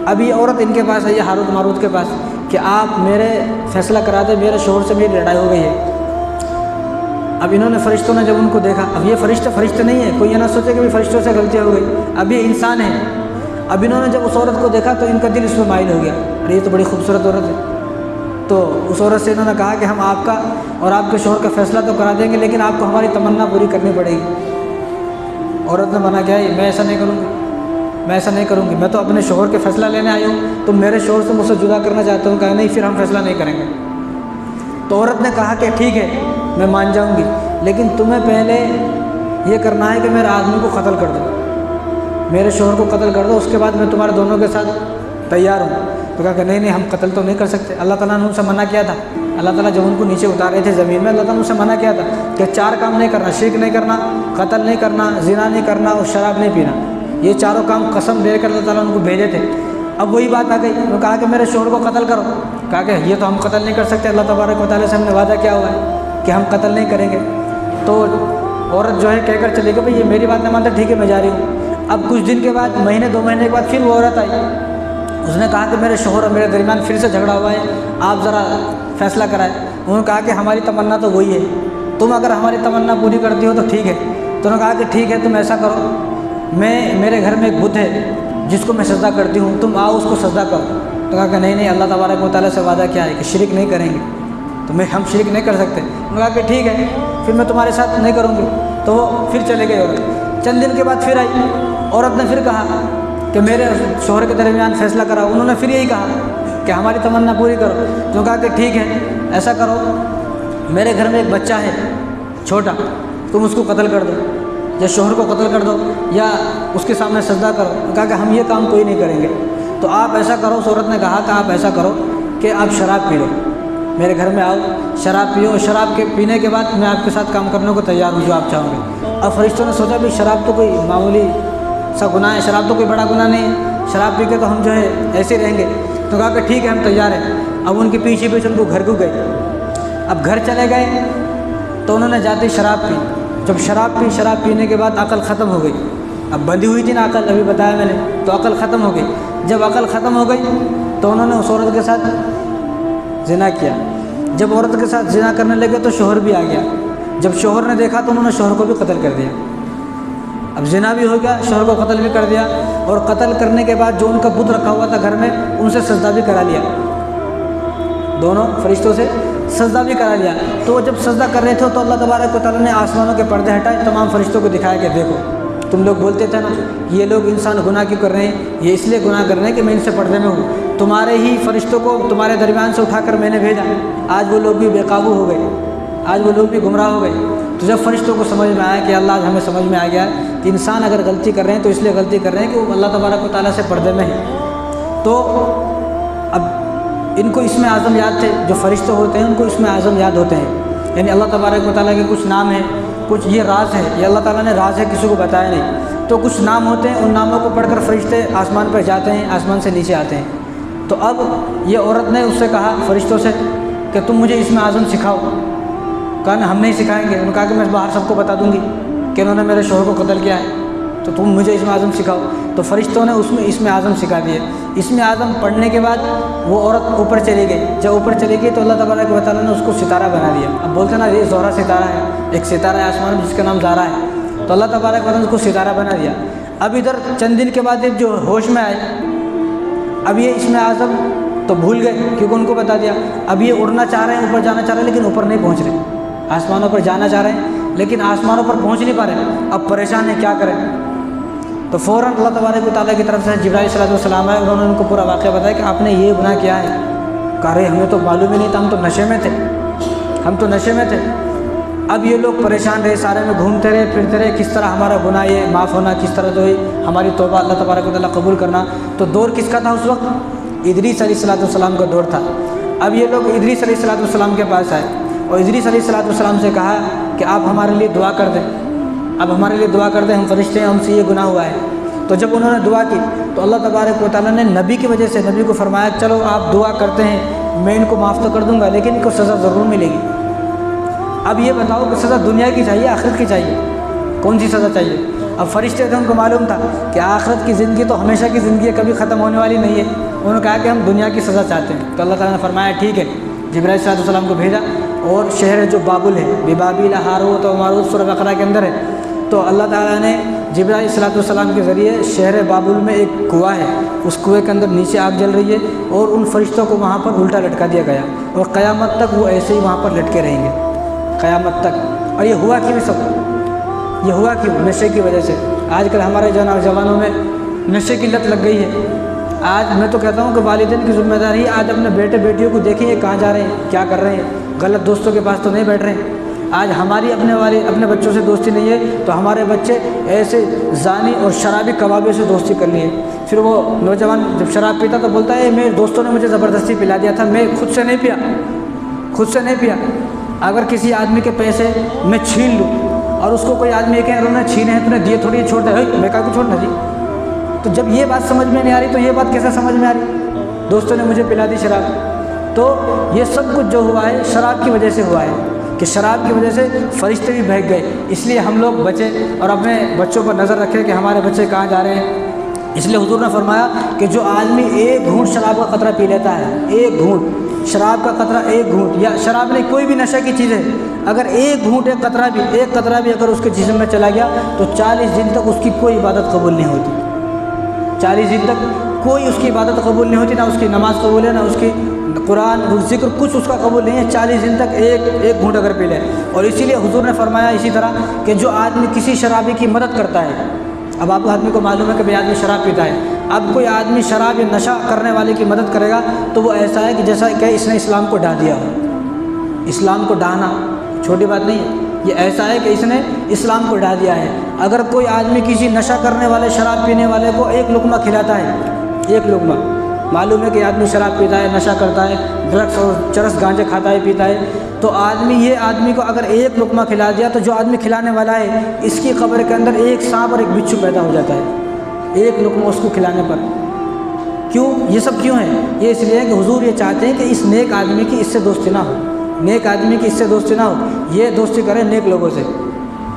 अब ये औरत इनके पास आई, हारूत मारूत के पास, कि आप मेरे फ़ैसला करा दे, मेरे शोहर से मेरी लड़ाई हो गई है। अब इन्होंने फ़रिश्तों ने जब उनको देखा, अब ये फ़रिश्ते नहीं है, कोई ये ना सोचे कि भाई फ़रिश्तों से गलती हो गई, अब ये इंसान है। अब इन्होंने जब उस औरत को देखा तो इनका दिल इसमें माइल हो गया, अरे ये तो बड़ी खूबसूरत औरत है। तो उस औरत से इन्होंने कहा कि हम आपका और आपके शौहर का फ़ैसला तो करा देंगे, लेकिन आपको हमारी तमन्ना पूरी करनी पड़ेगी। औरत ने मना किया, मैं ऐसा नहीं करूँगी, मैं ऐसा नहीं करूँगी, मैं तो अपने शौहर के फ़ैसला लेने आई हूँ, तुम मेरे शौहर से मुझसे जुदा करना चाहते हो। कहा नहीं, फिर हम फ़ैसला नहीं करेंगे। तो औरत ने कहा कि ठीक है, मैं मान जाऊँगी, लेकिन तुम्हें पहले ये करना है कि मेरे आदमी को कत्ल कर दो, मेरे शौहर को कत्ल कर दो, उसके बाद मैं तुम्हारे दोनों के साथ तैयार हूँ। तो कहा कि नहीं, हम कत्ल तो नहीं कर सकते। अल्लाह ताला ने उनसे मना किया था। अल्लाह ताला जब उनको नीचे उतार रहे थे ज़मीन में, अल्लाह ताला ने उनसे मना किया था कि 4 काम नहीं करना, शिर्क नहीं करना, कत्ल नहीं करना, ज़िना नहीं करना और शराब नहीं पीना। ये चारों काम कसम देकर अल्लाह ताला उनको भेजे थे। अब वही बात आ गई, वो कहा कि मेरे शौहर को कत्ल करो। कहा कि ये तो हम कत्ल नहीं कर सकते, अल्लाह तबारक व तआला से हमने वादा किया हुआ है कि हम कत्ल नहीं करेंगे। तो औरत जो है कहकर चली गई, भाई ये मेरी बात नहीं मानता, ठीक है मैं जा रही हूँ। अब कुछ दिन के बाद, महीने 2 महीने के बाद फिर वो औरत आई। उसने कहा कि मेरे शौहर और मेरे दरमियान फिर से झगड़ा हुआ है, आप ज़रा फैसला कराएं। उन्होंने कहा कि हमारी तमन्ना तो वही है, तुम अगर हमारी तमन्ना पूरी करती हो तो ठीक है। तो उन्होंने कहा कि ठीक है, तुम ऐसा करो, मेरे घर में एक बुत है जिसको मैं सजदा करती हूँ, तुम आओ उसको सजदा करो। तो कहा कि नहीं, अल्लाह तबारक व तआला से वादा क्या है कि शिरक नहीं करेंगे, तो हम शिरक नहीं कर सकते। उन्होंने कहा कि ठीक है, फिर मैं तुम्हारे साथ नहीं करूँगी। तो वो फिर चले गए। औरत चंद दिन के बाद फिर आई। औरत ने फिर कहा कि मेरे शौहर के दरमियान फ़ैसला कराओ। उन्होंने फिर यही कहा कि हमारी तमन्ना पूरी करो। तो कहा कि ठीक है, ऐसा करो, मेरे घर में एक बच्चा है छोटा, तुम उसको कत्ल कर दो, या शौहर को कत्ल कर दो, या उसके सामने सजदा करो। कहा कि हम ये काम कोई नहीं करेंगे। तो आप ऐसा करो, उस औरत ने कहा कि आप ऐसा करो कि आप शराब पी लो, मेरे घर में आओ, शराब पियो, और शराब के पीने के बाद मैं आपके साथ काम करने को तैयार हूँ, जो आप चाहोगे। अब फरिश्तों ने सोचा भी शराब तो कोई मामूली सा गुनाह है, शराब तो कोई बड़ा गुनाह नहीं है, शराब पी के तो हम जो है ऐसे रहेंगे। तो कहा कि ठीक है, हम तैयार हैं। अब उनके पीछे पीछे उनको घर को गए। अब घर चले गए तो उन्होंने जाते शराब पी। जब शराब पीने के बाद अकल ख़त्म हो गई। अब बंधी हुई थी ना अकल, अभी बताया मैंने, तो अकल ख़त्म हो गई। जब अकल ख़त्म हो गई तो उन्होंने उस औरत के साथ ज़िना किया। जब औरत के साथ ज़िना करने लगे तो शौहर भी आ गया। जब शौहर ने देखा तो उन्होंने शौहर को भी कत्ल कर दिया। अब ज़िना भी हो गया, शौहर को कत्ल भी कर दिया, और कत्ल करने के बाद जो उनका बुत रखा हुआ था घर में, उनसे सजदा भी करा लिया, दोनों फरिश्तों से सजदा भी करा लिया। तो वो जब सजदा कर रहे थे तो अल्लाह तबारक व तआला ने आसमानों के पर्दे हटाए, तमाम फरिश्तों को दिखाया कि देखो, तुम लोग बोलते थे ना ये लोग इंसान गुनाह क्यों कर रहे हैं, ये इसलिए गुनाह कर रहे हैं कि मैं इनसे पर्दे में हूँ। तुम्हारे ही फरिश्तों को तुम्हारे दरमियान से उठाकर मैंने भेजा, आज वो लोग भी बेकाबू हो गए, आज वो लोग भी गुमराह हो गए। तो जब फरिश्तों को समझ में आया कि अल्लाह, हमें समझ में आ गया कि इंसान अगर गलती कर रहे हैं तो इसलिए गलती कर रहे हैं कि वो अल्लाह तबारक व तआला से पर्दे में है। तो अब इनको इसमें आज़म याद थे, जो फरिश्ते होते हैं उनको इसमें आज़म याद होते हैं, यानी अल्लाह तबारक व तआला के कुछ नाम हैं, कुछ ये राज है, ये अल्लाह ताला ने राज है, किसी को बताया नहीं। तो कुछ नाम होते हैं, उन नामों को पढ़कर फरिश्ते आसमान पर जाते हैं, आसमान से नीचे आते हैं। तो अब ये औरत ने उससे कहा, फरिश्तों से, कि तुम मुझे इसमें आज़म सिखाओ। कहा ना, हम नहीं सिखाएंगे। उन्होंने कहा कि मैं बाहर सबको बता दूंगी कि उन्होंने मेरे शौहर को कत्ल किया है, तो तुम मुझे इसमें आज़म सिखाओ। तो फरिश्तों ने उसमें इसमें आज़म सिखा दिए। इसमें आज़म पढ़ने के बाद वो औरत ऊपर चली गई। जब ऊपर चली गई तो अल्लाह तबारक व तआला ने उसको सितारा बना दिया। अब बोलते ना, ये ज़ोहरा सितारा है, एक सितारा है आसमान में जिसका नाम ज़ारा है, तो अल्लाह तबारक व तआला ने उसको सितारा बना दिया। अब इधर चंद दिन के बाद जब जो होश में आए, अब ये इसमें आज़म तो भूल गए क्योंकि उनको बता दिया। अब ये उड़ना चाह रहे हैं, ऊपर जाना चाह रहे हैं, लेकिन ऊपर नहीं पहुँच रहे। आसमानों पर जाना चाह रहे हैं लेकिन आसमानों पर पहुँच नहीं पा रहे। अब परेशान है, क्या करें। तो फ़ौरन अल्लाह तबारक व तआला की तरफ से जिब्राइल अलैहिस्सलाम आए, उन्होंने उनको पूरा वाक़या बताया कि आपने ये गुनाह किया है। कह रहे हमें तो मालूम ही नहीं था, हम तो नशे में थे, हम तो नशे में थे। अब ये लोग परेशान रहे, सारे में घूमते रहे, फिरते रहे, किस तरह हमारा गुनाह ये माफ़ होना, किस तरह जो है हमारी तौबा अल्लाह तबारक व तआला कबूल करना। तो दौर किसका था उस वक्त? इदरीस अलैहिस्सलाम का दौर था। अब ये लोग इदरीस अलैहिस्सलाम के पास आए और इदरीस अलैहिस्सलाम से कहा कि आप हमारे लिए दुआ कर दें, अब हमारे लिए दुआ कर दें, हम फरिश्ते हैं, हमसे ये गुनाह हुआ है। तो जब उन्होंने दुआ की तो अल्लाह तबारक व तआला ने नबी की वजह से नबी को फरमाया, चलो आप दुआ करते हैं, मैं इनको माफ़ तो कर दूँगा लेकिन इनको सज़ा ज़रूर मिलेगी। अब ये बताओ कि सज़ा दुनिया की चाहिए, आखिरत की चाहिए, कौन सी सज़ा चाहिए? अब फरिश्ते थे, उनको मालूम था कि आखिरत की ज़िंदगी तो हमेशा की ज़िंदगी कभी ख़त्म होने वाली नहीं है। उन्होंने कहा कि हम दुनिया की सज़ा चाहते हैं। तो अल्लाह ताला ने फरमाया ठीक है, जिब्राइल अलैहिस्सलाम को भेजा और शहर जो बाबुल है, बेबाबिल हारूत और मारूत सूरह बकरा के अंदर है। तो अल्लाह ताला ने जिब्राइल अलैहिस्सलाम के ज़रिए शहर बाबुल में एक कुआं है, उस कुएं के अंदर नीचे आग जल रही है और उन फरिश्तों को वहाँ पर उल्टा लटका दिया गया और क़यामत तक वो ऐसे ही वहाँ पर लटके रहेंगे, क़यामत तक। और ये हुआ क्यों सब? ये हुआ क्यों? नशे की वजह से। आजकल हमारे जवानों में नशे की लत लग गई है। आज मैं तो कहता हूँ कि वालिदैन की ज़िम्मेदारी है, आज अपने बेटे बेटियों को देखें ये कहाँ जा रहे हैं, क्या कर रहे हैं, गलत दोस्तों के पास तो नहीं बैठ रहे हैं। आज हमारी अपने बच्चों से दोस्ती नहीं है तो हमारे बच्चे ऐसे जानी और शराबी कबाबे से दोस्ती कर लिए। फिर वो नौजवान जब शराब पीता तो बोलता है मेरे दोस्तों ने मुझे ज़बरदस्ती पिला दिया था, मैं खुद से नहीं पिया, खुद से नहीं पिया। अगर किसी आदमी के पैसे मैं छीन लूँ और उसको कोई आदमी कहे उन्होंने छीने हैं तूने दिए थोड़ी छोड़ दे, मैं कहा छोड़ना जी। तो जब ये बात समझ में नहीं आ रही तो ये बात कैसे समझ में आ रही? दोस्तों ने मुझे पिला दी शराब। तो ये सब कुछ जो हुआ है शराब की वजह से हुआ है कि शराब की वजह से फरिश्ते भी बहक गए। इसलिए हम लोग बचें और अपने बच्चों पर नज़र रखें कि हमारे बच्चे कहाँ जा रहे हैं। इसलिए हुजूर ने फरमाया कि जो आदमी एक घूंट शराब का कतरा पी लेता है, एक घूंट शराब का कतरा, एक घूंट, या शराब नहीं कोई भी नशे की चीज़ है, अगर एक घूंट एक कतरा भी अगर उसके जिस्म में चला गया तो 40 दिन तक उसकी कोई इबादत कबूल नहीं होती। 40 दिन तक कोई उसकी इबादत कबूल नहीं होती, ना उसकी नमाज़ कबूल है, ना उसकी कुरान जिक्र कुछ उसका कबूल नहीं है। 40 दिन तक एक घूंट अगर पी ले। और इसीलिए हुजूर ने फरमाया इसी तरह कि जो आदमी किसी शराबी की मदद करता है, अब आप आदमी को मालूम है कि भाई आदमी शराब पीता है, अब कोई आदमी शराब या नशा करने वाले की मदद करेगा तो वो ऐसा है कि जैसा कि इसने इस्लाम को ढा दिया हो। इस्लाम को ढाना छोटी बात नहीं है, ये ऐसा है कि इसने इस्लाम को ढा दिया है। अगर कोई आदमी किसी नशा करने वाले शराब पीने वाले को एक लुक़मा खिलाता है, एक लुक़मा, मालूम है कि आदमी शराब पीता है, नशा करता है, ड्रग्स और चरस गांजे खाता है, पीता है, तो ये आदमी को अगर एक लुक़मा खिला दिया तो जो आदमी खिलाने वाला है इसकी कब्र के अंदर एक सांप और एक बिच्छू पैदा हो जाता है, एक लुक़मा उसको खिलाने पर। क्यों? ये सब क्यों है? ये इसलिए है कि हुजूर ये चाहते हैं कि इस नेक आदमी की इससे दोस्ती ना हो, नेक आदमी की इससे दोस्ती ना हो, ये दोस्ती करें नेक लोगों से।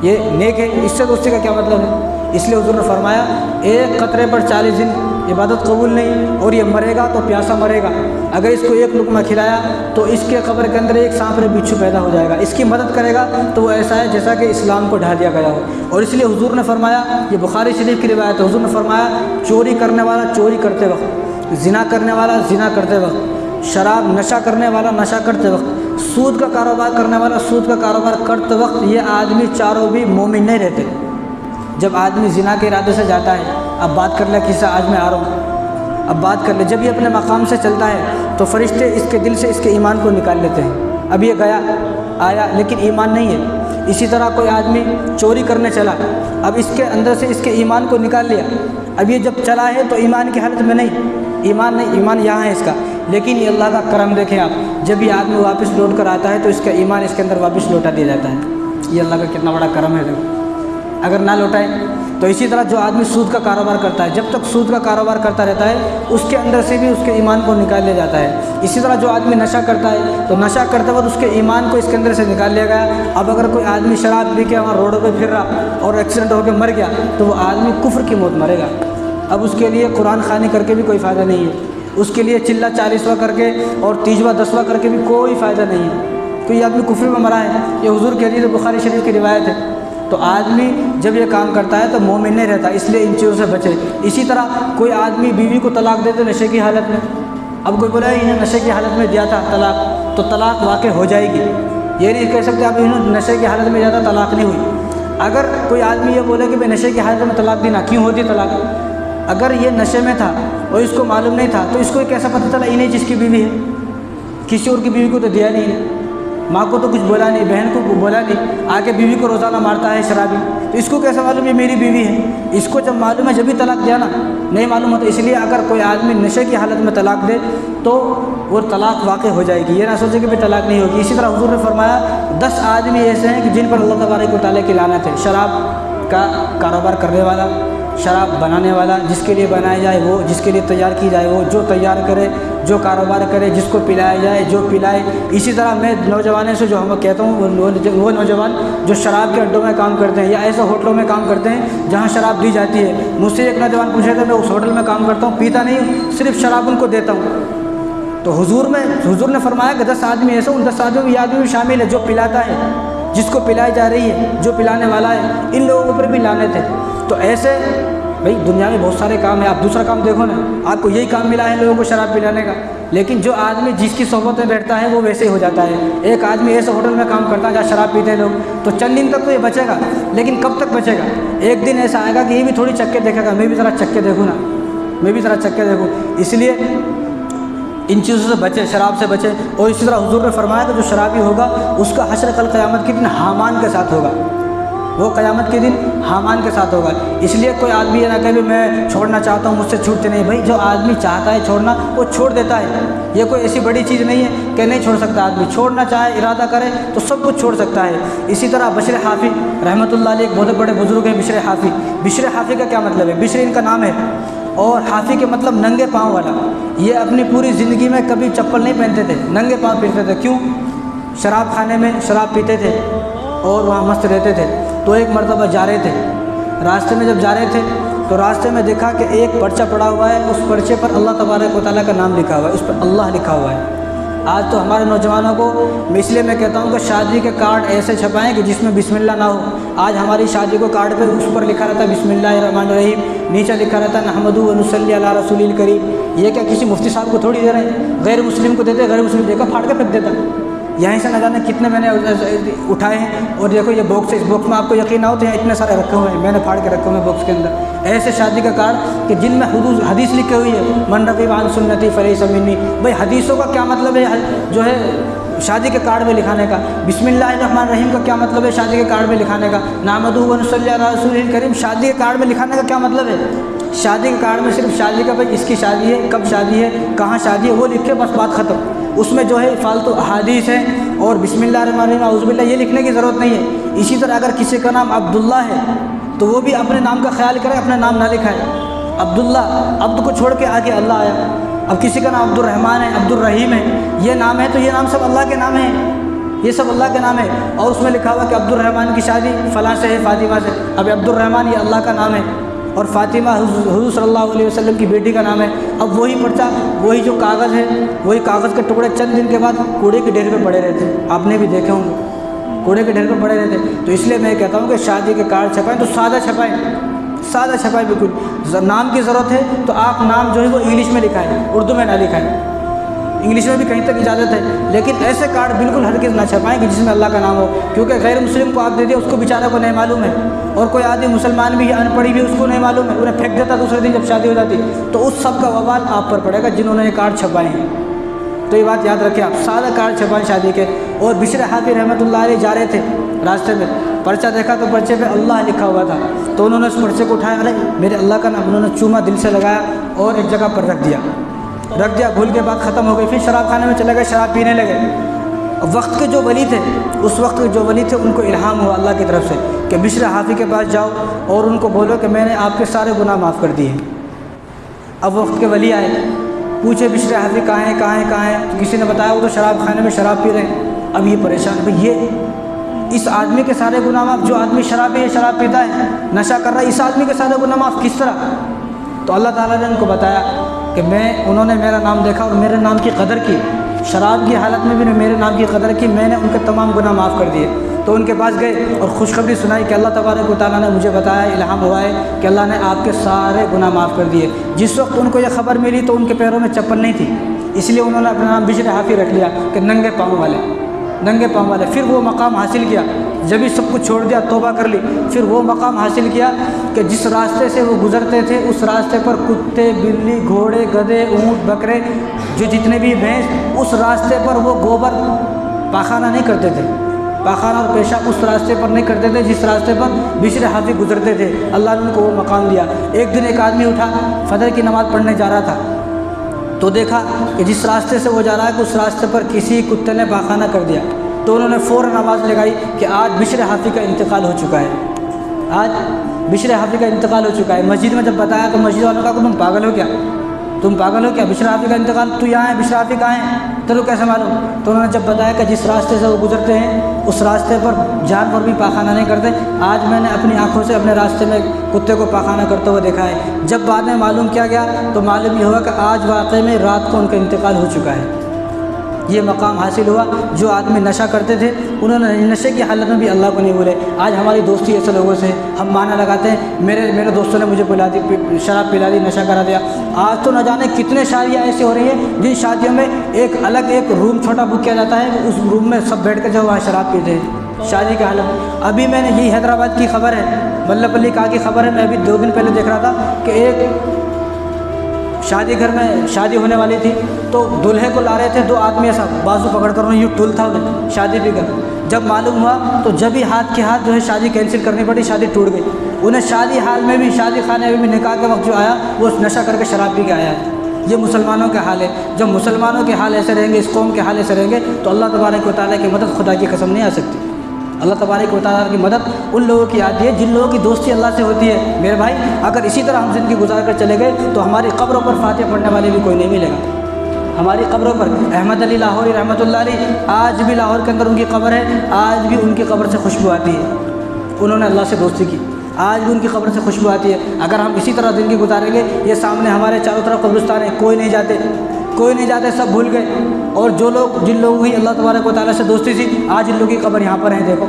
ये नेक है, इससे दोस्ती का क्या मतलब है? इसलिए हुजूर ने फरमाया एक कतरे पर 40 दिन इबादत कबूल नहीं, और ये मरेगा तो प्यासा मरेगा। अगर इसको एक लुक़मा खिलाया तो इसके कब्र के अंदर एक सांप और बिच्छू पैदा हो जाएगा। इसकी मदद करेगा तो वो ऐसा है जैसा कि इस्लाम को ढा दिया गया हो। और इसलिए हुजूर ने फरमाया, ये बुखारी शरीफ की रिवायत है, हुजूर ने फरमाया चोरी करने वाला चोरी करते वक्त, ज़िना करने वाला ज़िना करते वक्त, शराब नशा करने वाला नशा करते वक्त, सूद का कारोबार करने वाला सूद का कारोबार करते वक्त, ये आदमी चारों भी मोमिन नहीं रहते। जब आदमी ज़िना के इरादे से जाता है, अब बात कर ले किस्सा, आज मैं आ रहा हूँ, अब बात कर ले, जब ये अपने मकाम से चलता है तो फरिश्ते इसके दिल से इसके ईमान को निकाल लेते हैं। अब ये गया आया लेकिन ईमान नहीं है। इसी तरह कोई आदमी चोरी करने चला, अब इसके अंदर से इसके ईमान को निकाल लिया, अब ये जब चला है तो ईमान की हालत में नहीं, ईमान यहाँ है इसका, लेकिन ये अल्लाह का करम देखें आप, जब ये आदमी वापस लौट कर आता है तो इसका ईमान इसके अंदर वापस लौटा दिया जाता है। ये अल्लाह का कितना बड़ा करम है। अगर ना लौटाए तो इसी तरह जो आदमी सूद का कारोबार करता है, जब तक सूद का कारोबार करता रहता है उसके अंदर से भी उसके ईमान को निकाल लिया जाता है। इसी तरह जो आदमी नशा करता है तो नशा करते वक्त उसके ईमान को इसके अंदर से निकाल लिया गया। अब अगर कोई आदमी शराब पी के वहाँ रोडों पर फिर रहा और एक्सीडेंट होकर मर गया तो वो आदमी कुफ्र की मौत मरेगा। अब उसके लिए कुरान खानी करके भी कोई फ़ायदा नहीं है, उसके लिए चिल्ला 40वां करके और 30वां 10वां करके भी कोई फ़ायदा नहीं है, तो ये आदमी कुफ्र में मरा है। ये हुजूर की हदीस बुखारी शरीफ की रिवायत है। तो आदमी जब ये काम करता है तो मोमिन नहीं रहता, इसलिए इन चीज़ों से बचे। इसी तरह कोई आदमी बीवी को तलाक दे दे नशे की हालत में, अब कोई बोला इन्हें नशे की हालत में दिया था तलाक, तो तलाक वाक़ई हो जाएगी, ये नहीं कह सकते आप इन्होंने नशे की हालत में दिया था तलाक नहीं हुई। अगर कोई आदमी ये बोले कि भाई नशे की हालत में तलाक देना, क्यों होती तलाक? अगर ये नशे में था और इसको मालूम नहीं था तो इसको कैसा पता चला इन्हें जिसकी बीवी है, किसी और की बीवी को तो दिया नहीं है, माँ को तो कुछ बोला नहीं, बहन को बोला नहीं, आके बीवी को रोज़ाना मारता है शराबी, तो इसको कैसे मालूम ये मेरी बीवी है? इसको जब मालूम है जब भी तलाक दिया ना, नहीं मालूम होता। इसलिए अगर कोई आदमी नशे की हालत में तलाक दे तो वो तलाक वाक़ई हो जाएगी, ये ना सोचे कि भाई तलाक नहीं होगी। इसी तरह हुजूर ने फरमाया 10 आदमी ऐसे हैं कि जिन पर अल्लाह तबारक व तआला की लानत है। शराब का कारोबार करने वाला, शराब बनाने वाला, जिसके लिए बनाया जाए वो, जिसके लिए तैयार की जाए वो, जो तैयार करे, जो कारोबार करे, जिसको पिलाया जाए, जो पिलाए। इसी तरह मैं नौजवानों से जो हम कहता हूँ वो नौजवान जो शराब के अड्डों में काम करते हैं या ऐसे होटलों में काम करते हैं जहाँ शराब दी जाती है। मुझसे एक नौजवान पूछे थे, मैं उस होटल में काम करता हूँ, पीता नहीं, सिर्फ शराब उनको देता हूँ। तो हुजूर ने फरमाया कि 10 आदमी ऐसे, उन 10 आदमियों में ये आदमी भी शामिल है जो पिलाता है, जिसको पिलाई जा रही है, जो पिलाने वाला है, इन लोगों के ऊपर भी लानत है। तो ऐसे भाई दुनिया में बहुत सारे काम है, आप दूसरा काम देखो ना, आपको यही काम मिला है लोगों को शराब पिलाने का, लेकिन जो आदमी जिसकी सोहबत में बैठता है वो वैसे ही हो जाता है। एक आदमी ऐसे होटल में काम करता है जहाँ शराब पीते हैं लोग, तो चंद दिन तक तो ये बचेगा, लेकिन कब तक बचेगा? एक दिन ऐसा आएगा कि ये भी थोड़ी चक्के देखेगा, मैं भी ज़रा चक्के देखूँ ना, मैं भी ज़रा चक्के देखूँ। इसलिए इन चीज़ों से बचे, शराब से बचे। और इसी तरह हुजूर ने फरमाया कि जो शराबी होगा उसका हश्र कल क़यामत के दिन हामान के साथ होगा, वो क़यामत के दिन हामान के साथ होगा। इसलिए कोई आदमी ये ना कहे मैं छोड़ना चाहता हूँ, मुझसे छूटते नहीं। भाई जो आदमी चाहता है छोड़ना वो छोड़ देता है, ये कोई ऐसी बड़ी चीज़ नहीं है कि नहीं छोड़ सकता आदमी। छोड़ना चाहे, इरादा करे तो सब कुछ छोड़ सकता है। इसी तरह बिश्र हाफ़ी रहमतुल्लाह अलैह एक बहुत बड़े बुज़ुर्ग हैं, बिश्र हाफ़ी। बिश्र हाफ़ी का क्या मतलब है? बिश्र इनका नाम है और हाफ़ी के मतलब नंगे पाँव वाला। ये अपनी पूरी ज़िंदगी में कभी चप्पल नहीं पहनते थे, नंगे पाँव फिरते थे। क्यों? शराब खाने में शराब पीते थे और वहाँ मस्त रहते थे। तो एक मरतबा जा रहे थे, रास्ते में जब जा रहे थे तो रास्ते में देखा कि एक पर्चा पड़ा हुआ है, उस पर्चे पर अल्लाह तबारक व तआला का नाम लिखा हुआ है, उस पर अल्लाह लिखा हुआ है। आज तो हमारे नौजवानों को इसलिए मैं कहता हूँ कि शादी के कार्ड ऐसे छपाएं कि जिसमें बिस्मिल्लाह ना हो। आज हमारी शादी को कार्ड पे उस पर लिखा रहता है बिस्मिल्लाहिर्रहमानिर्रहीम, नीचे लिखा रहता है नहमदु व नुसल्ली अला रसूलिल करीम। ये क्या किसी मुफ्ती साहब को थोड़ी दे रहे हैं, गैर मुस्लिम को देते, गैर मुस्लिम देखा फाड़ के फेंक देता। यहीं से न जाने कितने मैंने उठाए हैं। और देखो ये बॉक्स है, इस बॉक्स में आपको यकीन ना हो तो यहाँ इतने सारे रखे हुए हैं, मैंने फाड़ के रखे हुए हैं बॉक्स के अंदर। ऐसे शादी का कार्ड कि जिनमें हदीस लिखी हुई है, मन रग़िब अन सुन्नती फलैसा मिन्नी। भाई हदीसों का क्या मतलब है जो है शादी के कार्ड में लिखाने का? बिस्मिल्लाहिर्रहमानिर्रहीम का क्या मतलब है शादी के कार्ड में लिखाने का? नहमदुहु व नुसल्ली अला रसूलिल करीम शादी के कार्ड में लिखाने का क्या मतलब है? शादी के कार्ड में सिर्फ शादी का, भाई इसकी शादी है, कब शादी है, कहाँ शादी है, वो लिख के बस बात ख़त्म। उसमें जो है फालतू अहादीस है और बिस्मिल्लाहिर्रहमानिर्रहीम औज़ुबिल्लाह ये लिखने की ज़रूरत नहीं है। इसी तरह अगर किसी का नाम अब्दुल्ला है तो वो भी अपने नाम का ख्याल करे, अपना नाम ना लिखाए। अब्दुल्ला, अब्द को छोड़ के आगे अल्लाह आया। अब किसी का नाम अब्दुर्रहमान है, अब्दुर्रहीम है, ये नाम है तो ये नाम सब अल्लाह के नाम है, ये सब अल्लाह के नाम है। और उसमें लिखा हुआ कि अब्दुर्रहमान की शादी फ़लाँ से है, फ़ातिमा से। अब अब्दुर्रहमान ये अल्लाह का नाम है और फ़ातिमा हुज़ूर सल्लल्लाहु अलैहि वसल्लम की बेटी का नाम है। अब वही पर्चा, वही जो कागज़ है, वही कागज़ के टुकड़े चंद दिन के बाद कूड़े के ढेर पे पड़े रहते, आपने भी देखे होंगे, कूड़े के ढेर पे पड़े रहते। तो इसलिए मैं कहता हूँ कि शादी के कार्ड छपाएं तो सादा छपाएं, सादा छपाएं बिल्कुल। नाम की ज़रूरत है तो आप नाम जो है वो इंग्लिश में लिखाएं, उर्दू में ना लिखाएं। इंग्लिश में भी कहीं तक इजाज़त है, लेकिन ऐसे कार्ड बिल्कुल हरगिज़ ना छपाएं कि जिसमें अल्लाह का नाम हो, क्योंकि गैर मुस्लिम को आप दे दिया, उसको बेचारे को नहीं मालूम है। और कोई आदमी मुसलमान भी है, अनपढ़ी भी, उसको नहीं मालूम है, उन्हें फेंक देता दूसरे दिन जब शादी हो जाती, तो उस सब का वबाल आप पर पड़ेगा जिन्होंने ये कार्ड छपाए हैं। तो ये बात याद रखें आप, सादा कार्ड छपाएं शादी के। और बिश्र हाफ़ी रहमतुल्लाह अलैह जा रहे थे, रास्ते में पर्चा देखा तो पर्चे पे अल्लाह लिखा हुआ था, तो उन्होंने उस पर्चे को उठाया, अरे मेरे अल्लाह का नाम, उन्होंने चूमा दिल से लगाया और एक जगह पर रख दिया। भूल के बाद ख़त्म हो गई। फिर शराब खाने में चले गए, शराब पीने लगे। वक्त के जो वली थे, उस वक्त के जो वली थे, उनको इल्हाम हुआ अल्लाह की तरफ से कि बिश्र हाफ़ी के पास जाओ और उनको बोलो कि मैंने आपके सारे गुनाह माफ़ कर दिए। अब वक्त के वली आए, पूछे बिश्र हाफ़ी कहाँ हैं, कहाँ हैं, कहाँ हैं? किसी ने बताया वो तो शराब खाने में शराब पी रहे हैं। अब ये परेशान, भाई ये इस आदमी के सारे गुनाह माफ़, जो आदमी शराबी है, शराब पीता है, नशा कर रहा है, इस आदमी के सारे गुनाह माफ़ किस तरह? तो अल्लाह ताला ने उनको बताया कि उन्होंने मेरा नाम देखा और मेरे नाम की कदर की, शराब की हालत में भी मेरे नाम की कदर की, मैंने उनके तमाम गुनाह माफ़ कर दिए। तो उनके पास गए और खुशखबरी सुनाई कि अल्लाह तबारक व तआला ने मुझे बताया, इल्हाम हुआ है कि अल्लाह ने आपके सारे गुनाह माफ़ कर दिए। जिस वक्त उनको यह खबर मिली तो उनके पैरों में चप्पल नहीं थी, इसलिए उन्होंने अपना नाम बिश्र हाफ़ी रख लिया कि नंगे पाँव वाले, नंगे पाँव वाले। फिर वो मकाम हासिल किया, जब ही सब कुछ छोड़ दिया, तौबा कर ली, फिर वो मकाम हासिल किया कि जिस रास्ते से वो गुज़रते थे उस रास्ते पर कुत्ते, बिल्ली, घोड़े, गधे, ऊँट, बकरे, जो जितने भी भैंस, उस रास्ते पर वो गोबर पाखाना नहीं करते थे, पाखाना और पेशाब उस रास्ते पर नहीं करते थे जिस रास्ते पर बिश्र हाफ़ी गुज़रते थे। अल्लाह ने उनको वो मकाम दिया। एक दिन एक आदमी उठा, फजर की नमाज़ पढ़ने जा रहा था, तो देखा कि जिस रास्ते से वो जा रहा है उस रास्ते पर किसी कुत्ते ने पाखाना कर दिया। तो उन्होंने फ़ौरन आवाज़ लगाई कि आज बिश्र हाफ़ी का इंतकाल हो चुका है, आज बिश्र हाफ़ी का इंतकाल हो चुका है। मस्जिद में जब बताया तो मस्जिद वालों का तुम पागल हो क्या, तुम पागल हो क्या, बिशरा आपी का इंतकाल, तू यहाँ है, बिशरा आपी कहाँ है, तेरे को कैसे मालूम? तो उन्होंने जब बताया कि जिस रास्ते से वो गुजरते हैं उस रास्ते पर जानवर भी पाखाना नहीं करते, आज मैंने अपनी आंखों से अपने रास्ते में कुत्ते को पाखाना करते हुए देखा है। जब बाद में मालूम किया गया तो मालूम ये हुआ कि आज वाकई में रात को उनका इंतकाल हो चुका है। ये मकाम हासिल हुआ। जो आदमी नशा करते थे उन्होंने नशे की हालत में भी अल्लाह को नहीं भूले। आज हमारी दोस्ती ऐसे लोगों से, हम माना लगाते हैं मेरे दोस्तों ने मुझे पिला दी, शराब पिला दी, नशा करा दिया। आज तो न जाने कितने शादियाँ ऐसी हो रही हैं जिन शादियों में एक अलग एक रूम छोटा बुक किया जाता है, उस रूम में सब बैठ कर जो वहाँ शराब पीते हैं शादी के हालत। अभी मैंने यही हैदराबाद की खबर है, वल्लभपल्ली का की खबर है, मैं अभी 2 दिन पहले देख रहा था कि एक शादी घर में शादी होने वाली थी तो दूल्हे को ला रहे थे 2 आदमी, ऐसा बाजू पकड़ कर उन्हें यूँ टूल था उन्हें शादी भी कर। जब मालूम हुआ तो जब ही हाथ के हाथ जो है शादी कैंसिल करनी पड़ी, शादी टूट गई। उन्हें शादी हाल में भी, शादी खाने में भी निकाह के वक्त जो आया वो नशा करके शराब पी के आया है। ये मुसलमानों के हाल है। जब मुसलमानों के हाल ऐसे रहेंगे, इस कौम के हाल ऐसे रहेंगे तो अल्लाह तबारक व तआला की मदद, खुदा की कसम नहीं आ सकती। अल्लाह तबारक व तआला की मदद उन लोगों की आती है जिन लोगों की दोस्ती अल्लाह से होती है। मेरे भाई, अगर इसी तरह हम ज़िंदगी गुजार कर चले गए तो हमारी कब्रों पर फातिहा पढ़ने वाले भी कोई नहीं मिलेगा। हमारी कब्रों पर अहमद अली लाहौरी रहमतुल्लाह अलैह, आज भी लाहौर के अंदर उनकी कब्र है, आज भी उनकी कब्र से खुशबू आती है। उन्होंने अल्लाह से दोस्ती की, आज भी उनकी कब्र से खुशबू आती है। अगर हम इसी तरह ज़िंदगी गुजारेंगे, ये सामने हमारे चारों तरफ कब्रिस्तान है, कोई नहीं जाते, सब भूल गए। और जो लोग, जिन लोगों की अल्लाह तबारक व तआला से दोस्ती थी, आज इन लोगों की कब्र यहाँ पर है। देखो,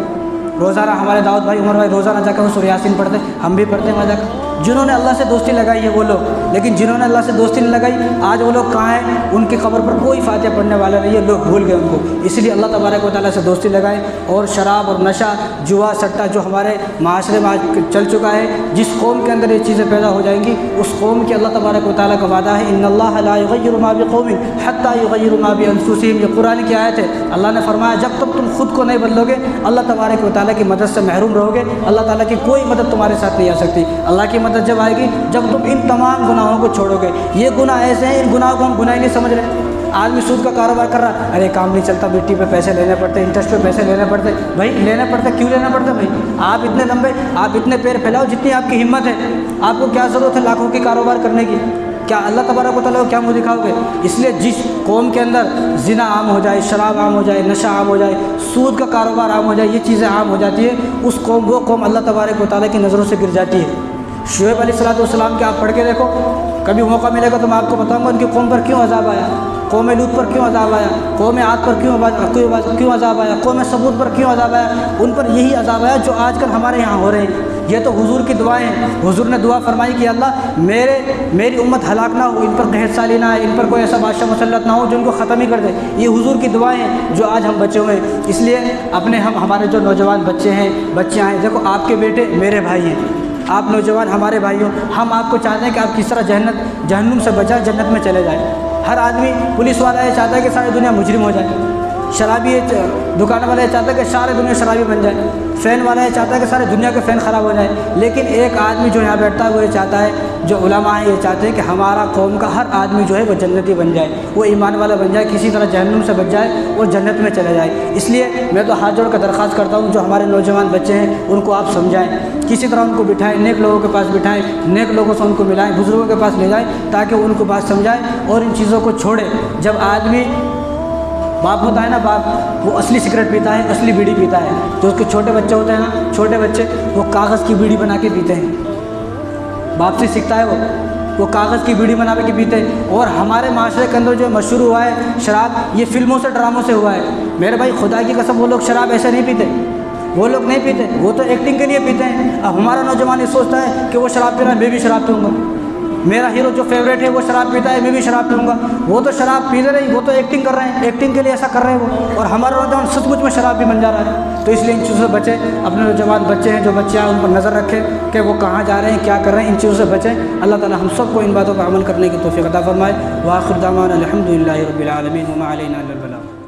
रोज़ाना हमारे दाऊद भाई, उमर भाई रोज़ाना जाकर वो सूरह यासीन पढ़ते, हम भी पढ़ते हैं वहाँ जाकर। जिन्होंने अल्लाह से दोस्ती लगाई है वो लोग, लेकिन जिन्होंने अल्लाह से दोस्ती नहीं लगाई, आज वो लोग कहाँ हैं? उनकी कब्र पर कोई फातिहा पढ़ने वाला नहीं है, लोग भूल गए उनको। इसलिए अल्लाह तबारक व तआला से दोस्ती लगाएं। और शराब और नशा, जुआ, सट्टा जो हमारे माशरे में आज चल चुका है, जिस कौम के अंदर ये चीज़ें पैदा हो जाएंगी, उस कौम की अल्लाह तबारक व तआला का वादा है, इन्नल्लाह ला युग़य्यिरु मा बिक़ौमिन हत्ता युग़य्यिरु मा बिअन्फुसिहिम। ये कुरान की आयत है। अल्लाह ने फरमाया जब तक तुम खुद को नहीं बदलोगे, अल्लाह तबारक व तआला की मदद से महरूम रहोगे। अल्लाह ताला की कोई मदद तुम्हारे साथ नहीं आ सकती। अल्लाह की मदद जब आएगी जब तुम इन तमाम गुनाहों को छोड़ोगे। ये गुनाह ऐसे हैं, इन गुनाहों को हम गुनाह ही नहीं समझ रहे। आदमी सूद का कारोबार कर रहा है, अरे काम नहीं चलता, मिट्टी पे पैसे लेने पड़ते, इंटरेस्ट पे पैसे लेने पड़ते। भाई लेने पड़ते, क्यों लेना पड़ता भाई? आप इतने लंबे, आप इतने पैर फैलाओ जितनी आपकी हिम्मत है। आपको क्या ज़रूरत है लाखों की कारोबार करने की? क्या अल्लाह तबारक व तआला को क्या मुँह दिखाओगे? इसलिए जिस कौम के अंदर ज़िना आम हो जाए, शराब आम हो जाए, नशा आम हो जाए, सूद का कारोबार आम हो जाए, ये चीज़ें आम हो जाती है, उस कौम, वो कौम अल्लाह तबारक व तआला की नज़रों से गिर जाती है। शुएब अलैहिस्सलाम के आप पढ़ के देखो, कभी मौका मिलेगा तो मैं आपको बताऊंगा उनकी कौम पर क्यों अज़ाब आया, कौम लूत पर क्यों अज़ाब आया, कौम आद पर क्यों अज़ाब आया, कौम सबूत पर क्यों अज़ाब आया। उन पर यही अज़ाब आया जो आजकल हमारे यहाँ हो रहे हैं। ये तो हुजूर की दुआएं हैं। हुजूर ने दुआ फरमाई कि अल्लाह मेरी उम्मत हलाक ना हो, इन पर कहर साली ना आए, इन पर कोई ऐसा बादशाह मुसल्लत ना हो जो उनको ख़त्म ही कर दे। ये हुजूर की दुआएं हैं जो आज हम बचे हुए हैं। इसलिए हमारे जो नौजवान बच्चे हैं, बच्चियाँ हैं, देखो आपके बेटे मेरे भाई हैं, आप नौजवान हमारे भाई हो। हम आपको चाहते हैं कि आप किस तरह जहन्नुम से बचाए, जन्नत में चले जाए। हर आदमी, पुलिस वाला ये चाहता है कि सारी दुनिया मुजरिम हो जाए, शराबी दुकान वाला ये चाहता है कि सारी दुनिया शराबी बन जाए, फ़ैन वाला ये चाहता है कि सारी दुनिया के फ़ैन ख़राब हो जाए। लेकिन एक आदमी जो यहाँ बैठता है वो ये चाहता है, जो उलमा है ये चाहते हैं कि हमारा कौम का हर आदमी जो है वो जन्नती बन जाए, वो ईमान वाला बन जाए, किसी तरह जहन्नुम से बच जाए और जन्नत में चले जाए। इसलिए मैं तो हाथ जोड़ कर दरख्वास्त करता हूँ, जो हमारे नौजवान बच्चे हैं उनको आप समझाएँ, किसी तरह उनको बिठाएं, नेक लोगों के पास बिठाएं, नेक लोगों से उनको मिलाएं, बुज़ुर्गों के पास ले जाएं, ताकि उनको बात समझाएं और इन चीज़ों को छोड़ें। जब आदमी, बाप होता है ना, बाप, वो असली सिगरेट पीता है, असली बीड़ी पीता है। जो उसके छोटे बच्चे होते हैं ना, छोटे बच्चे, वो कागज़ की बीड़ी बना के पीते हैं। बाप से सीखता है वो कागज़ की बीड़ी बना के पीते हैं। और हमारे माशरे के अंदर जो मशहूर हुआ है शराब, ये फिल्मों से, ड्रामों से हुआ है। मेरे भाई खुदा की कसम, वो लोग शराब ऐसे नहीं पीते, वो लोग नहीं पीते, वो तो एक्टिंग के लिए पीते हैं। अब हमारा नौजवान ये सोचता है कि वो शराब पी रहा है, मैं भी शराब पीऊँगा, मेरा हीरो जो फेवरेट है वो शराब पीता है, मैं भी शराब पीऊँगा। वो तो शराब पी रहे, वो तो एक्टिंग कर रहे हैं, एक्टिंग के लिए ऐसा कर रहे हैं वो, और हमारा नौजवान सचमुच में शराब भी बन जा रहा है। तो इसलिए इन चीज़ों से बचें। अपने नौजवान बच्चे हैं, जो बच्चे हैं, उन पर नज़र रखें कि वो कहाँ जा रहे हैं, क्या कर रहे हैं, इन चीज़ों से बचें। अल्लाह ताला हम सबको इन बातों पर अमल करने की तौफीक अता फरमाए। व आखिर दावाना अल्हम्दुलिल्लाहि रब्बिल आलमीन व मा अलैना इल्लल बलाग।